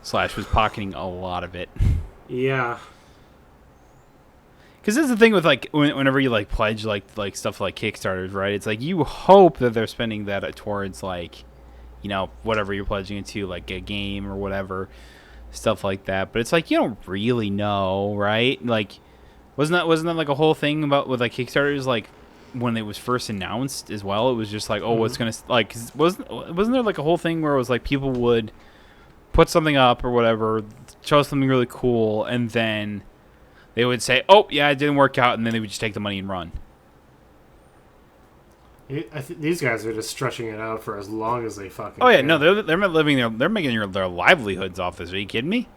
/ was pocketing a lot of it. Yeah. Because that's the thing with, like, whenever you, like, pledge, like stuff like Kickstarters, right? It's like, you hope that they're spending that towards, like, you know, whatever you're pledging it to, like a game or whatever. stuff like that. But it's like you don't really know, right? Like, wasn't that like a whole thing about with like Kickstarters, like when it was first announced as well? It was just like, oh, what's gonna like? 'Cause wasn't there like a whole thing where it was like people would put something up or whatever, show something really cool, and then they would say, oh yeah, it didn't work out, and then they would just take the money and run. These guys are just stretching it out for as long as they fucking. Oh yeah, can. no, they're they're making their livelihoods off this. Are you kidding me?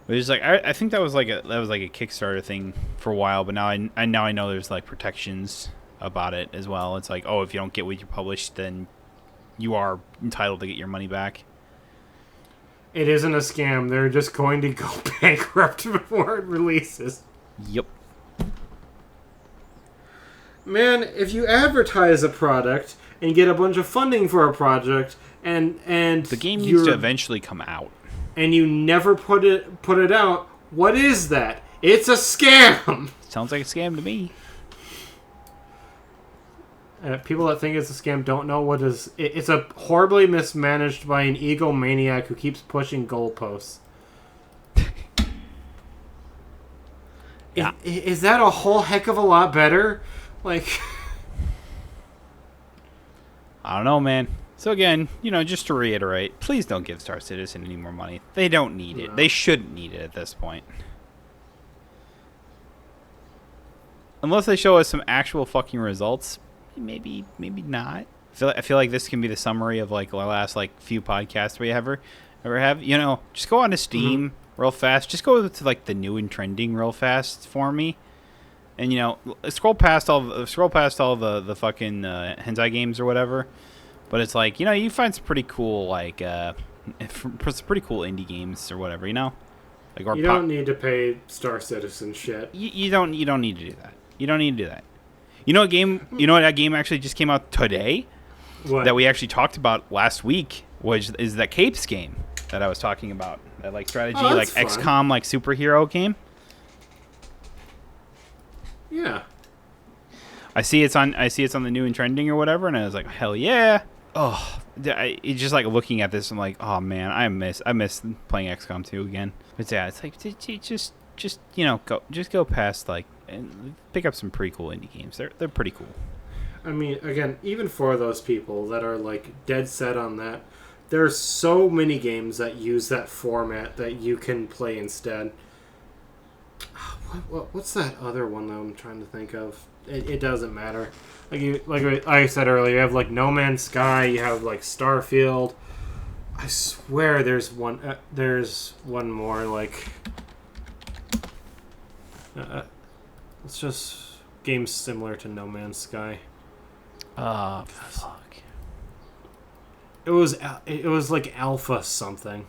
But it's like I think that was like a Kickstarter thing for a while, but now I know there's like protections about it as well. It's like, oh, if you don't get what you published, then you are entitled to get your money back. It isn't a scam. They're just going to go bankrupt before it releases. Yep. Man, if you advertise a product and get a bunch of funding for a project, and the game needs to eventually come out, and you never put it out, what is that? It's a scam. Sounds like a scam to me. People that think it's a scam don't know what is. It's a horribly mismanaged by an egomaniac who keeps pushing goalposts. Yeah. Is that a whole heck of a lot better? Like, I don't know, man. So again, just to reiterate, please don't give Star Citizen any more money. They don't need it. They shouldn't need it at this point. Unless they show us some actual fucking results, maybe not. I feel like this can be the summary of like the last like few podcasts we ever have. Just go on to Steam real fast. Just go to like the new and trending real fast for me. And scroll past all the fucking hentai games or whatever, but it's like you find some pretty cool like some pretty cool indie games or whatever like or you don't need to pay Star Citizen shit. You don't need to do that. You don't need to do that. What game? That game actually just came out today. What? That we actually talked about last week is that Capes game that I was talking about. That like strategy like fun. XCOM like superhero game. Yeah. I see it's on the new and trending or whatever, and I was like, hell yeah. Oh, it's just like looking at this, I'm like, oh man, I miss playing XCOM 2 again. But yeah, it's like just go past like and pick up some pretty cool indie games. They're pretty cool. I mean, again, even for those people that are like dead set on that, there's so many games that use that format that you can play instead. What's that other one that I'm trying to think of? It doesn't matter. Like I said earlier, you have like No Man's Sky, you have like Starfield. I swear there's one more like. It's just games similar to No Man's Sky. Fuck. It was like Alpha something.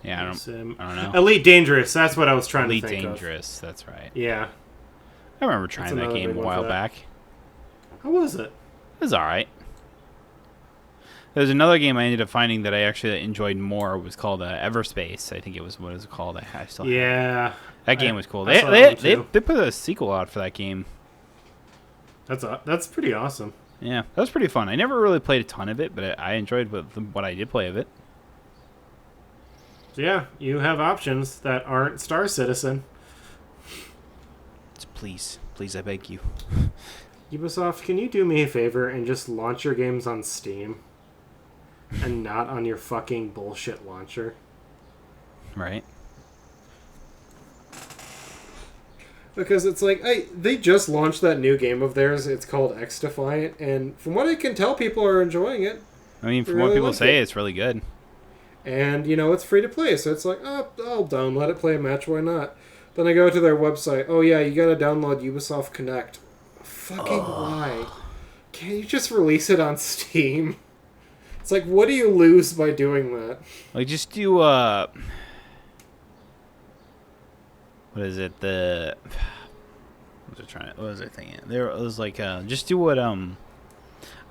Yeah, I don't know. Elite Dangerous. That's what I was trying to think of. Elite Dangerous. That's right. Yeah. I remember trying that game a while back. How was it? It was all right. There's another game I ended up finding that I actually enjoyed more. It was called Everspace. I think it was what it was called. That game was cool. They put a sequel out for that game. That's pretty awesome. Yeah, that was pretty fun. I never really played a ton of it, but I enjoyed what I did play of it. So yeah, you have options that aren't Star Citizen. Please, I beg you. Ubisoft, can you do me a favor and just launch your games on Steam? And not on your fucking bullshit launcher? Right. Because it's like, they just launched that new game of theirs. It's called X Defiant, and from what I can tell, people are enjoying it. I mean, from what people say, it's really good. And, it's free to play, so it's like, oh, I'll let it play a match, why not? Then I go to their website, oh yeah, you gotta download Ubisoft Connect. Fucking why? Can't you just release it on Steam? It's like, what do you lose by doing that? Like, just do, what is it, what was I thinking? It was like, just do what, I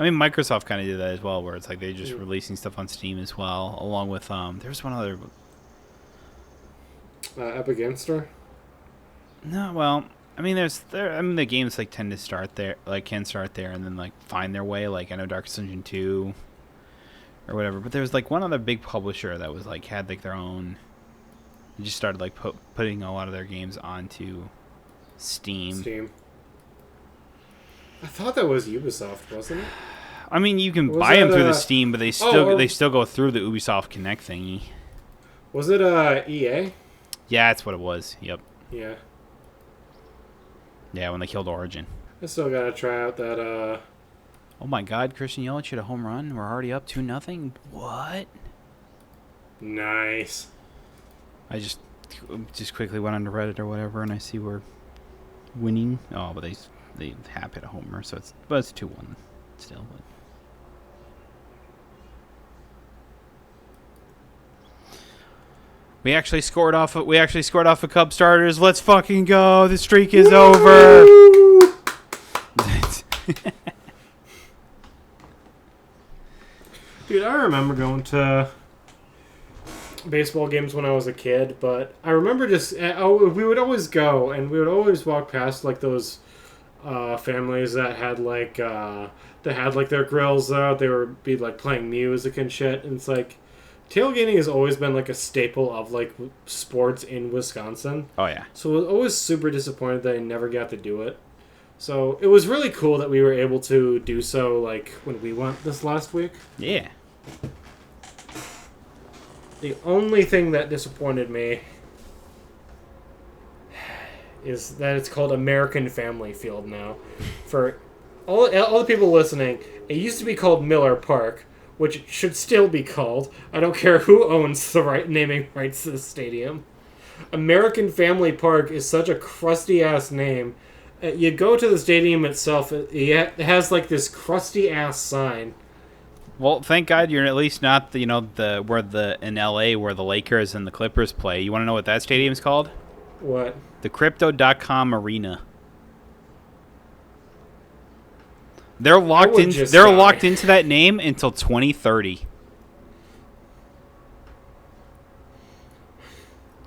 mean, Microsoft kind of did that as well, where it's like they're just releasing stuff on Steam as well, along with there's one other. Epic Game Store. No, well, I mean, the games like tend to start there, like can start there, and then like find their way. Like I know Darkest Dungeon 2 or whatever. But there was like one other big publisher that was like had like their own. They just started like putting a lot of their games onto Steam. I thought that was Ubisoft, wasn't it? I mean, you can buy them through the Steam, but they still go through the Ubisoft Connect thingy. Was it EA? Yeah, that's what it was. Yep. Yeah. Yeah, when they killed Origin. I still gotta try out that. Oh my God, Christian Yelich hit a home run. We're already up 2-0. What? Nice. I just quickly went onto Reddit or whatever, and I see we're winning. Oh, but they have hit a homer, so it's 2-1 still. But. We actually scored off of Cub starters. Let's fucking go! The streak is over. Dude, I remember going to baseball games when I was a kid, but I remember we would always go, and we would always walk past like those families that had like their grills out. They would be like playing music and shit, and it's like. Tailgating has always been like a staple of like sports in Wisconsin. Oh yeah. So I was always super disappointed that I never got to do it. So it was really cool that we were able to do so like when we went this last week. Yeah. The only thing that disappointed me is that it's called American Family Field now. For all the people listening, it used to be called Miller Park. Which it should still be called. I don't care who owns the naming rights to the stadium. American Family Park is such a crusty-ass name. You go to the stadium itself, it has like this crusty-ass sign. Well, thank God you're at least not in LA where the Lakers and the Clippers play. You want to know what that stadium's called? What? The Crypto.com Arena. They're locked into that name until 2030.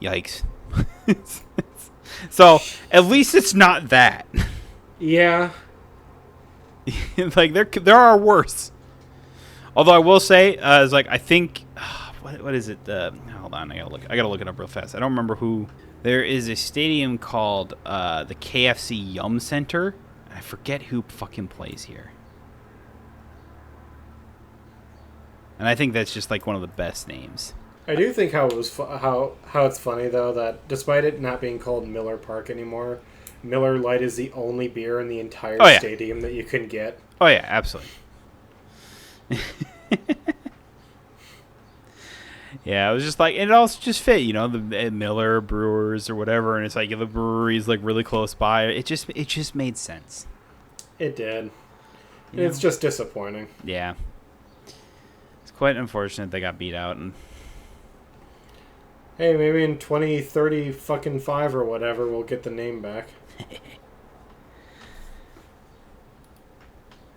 Yikes. So, at least it's not that. Yeah. Like there are worse. Although I will say is like I think what is it? Hold on, I gotta look it up real fast. I don't remember who. There is a stadium called the KFC Yum Center. I forget who fucking plays here. And I think that's just like one of the best names. I do think how it's funny though that despite it not being called Miller Park anymore, Miller Lite is the only beer in the entire stadium that you can get. Oh yeah, absolutely. Yeah, it was just like, and it also just fit, the Miller Brewers or whatever, and it's like the brewery's like really close by. It just made sense. It did. It's just disappointing. Yeah. It's quite unfortunate they got beat out. And hey, maybe in 2030 fucking 5 or whatever, we'll get the name back.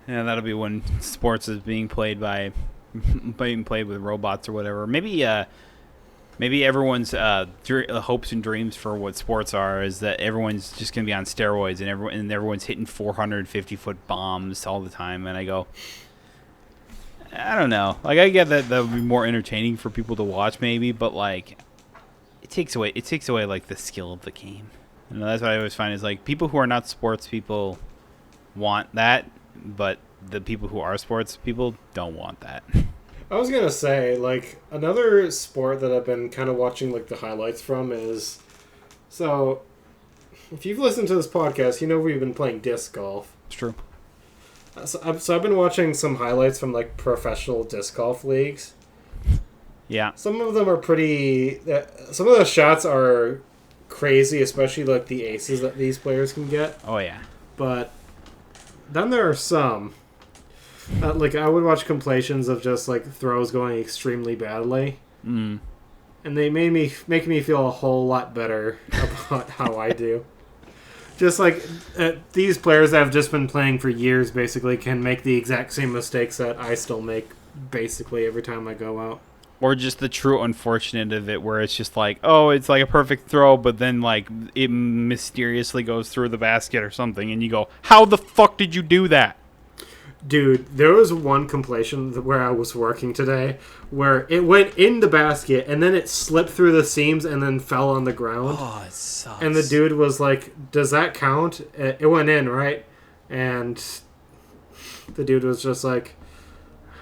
Yeah, that'll be when sports is being played with robots or whatever. Maybe everyone's hopes and dreams for what sports are is that everyone's just gonna be on steroids and everyone's hitting 450-foot bombs all the time. And I go, I don't know. Like I get that would be more entertaining for people to watch, maybe, but like it takes away like the skill of the game. That's what I always find is like people who are not sports people want that. But the people who are sports people don't want that. I was going to say, like, another sport that I've been kind of watching, like, the highlights from is... So, if you've listened to this podcast, you know we've been playing disc golf. It's true. So I've been watching some highlights from, like, professional disc golf leagues. Yeah. Some of them are pretty... some of the shots are crazy, especially, like, the aces that these players can get. Oh, yeah. But... Then there are some, like I would watch compilations of just like throws going extremely badly, and they make me feel a whole lot better about how I do. Just like these players that have just been playing for years basically can make the exact same mistakes that I still make basically every time I go out. Or just the true unfortunate of it where it's just like, oh, it's like a perfect throw, but then like it mysteriously goes through the basket or something, and you go, how the fuck did you do that? Dude, there was one completion where I was working today where it went in the basket and then it slipped through the seams and then fell on the ground. Oh, it sucks. And the dude was like, "Does that count?" It went in, right? And the dude was just like,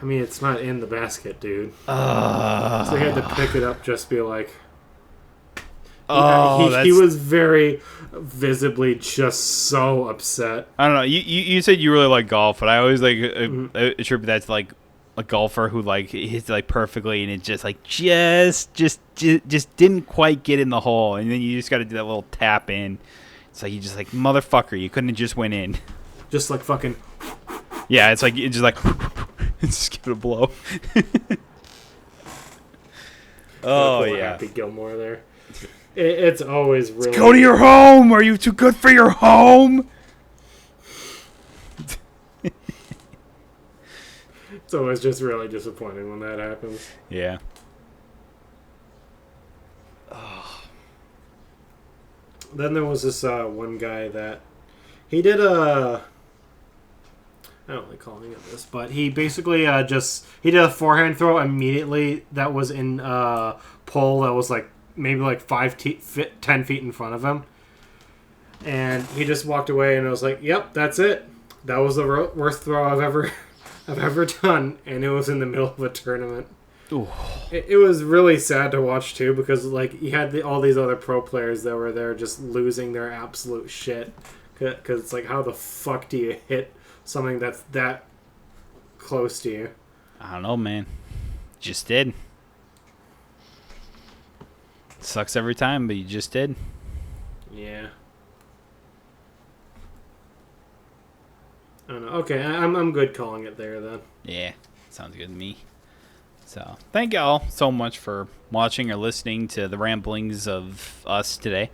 "I mean, it's not in the basket, dude." So he had to pick it up, just be like, he was very visibly just so upset. I don't know. You said you really like golf, but I always like attribute that to like a golfer who like hits like perfectly and it just like just didn't quite get in the hole, and then you just got to do that little tap in. It's like you just like, motherfucker, you couldn't have just went in. Just like fucking. Yeah, it's like it's just like just give it a blow. Oh yeah, Happy Gilmore there. It's always really. Go to your home. Are you too good for your home? It's always just really disappointing when that happens. Yeah. Then there was this one guy that he did a. I don't like calling it this, but he basically he did a forehand throw immediately that was in pole that was like maybe like 10 feet in front of him, and he just walked away and I was like, "Yep, that's it. That was the worst throw I've ever done," and it was in the middle of a tournament. It was really sad to watch too, because like you had all these other pro players that were there just losing their absolute shit, because it's like, how the fuck do you hit something that's that close to you? I don't know, man. Just did. Sucks every time, but you just did. Yeah. I don't know. Okay, I'm good calling it there then. Yeah, sounds good to me. So, thank y'all so much for watching or listening to the ramblings of us today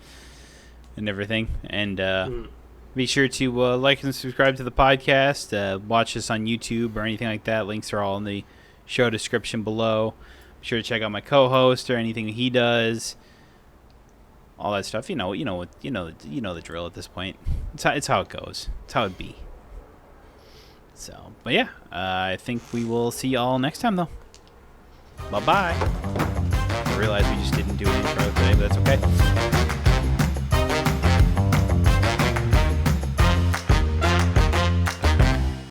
and everything. And be sure to like and subscribe to the podcast. Watch us on YouTube or anything like that. Links are all in the show description below. Be sure to check out my co-host or anything he does. All that stuff. You know the drill at this point. It's how it goes. It's how it be. So, but yeah, I think we will see y'all next time though. Bye-bye. I realized we just didn't do an intro today, but that's okay.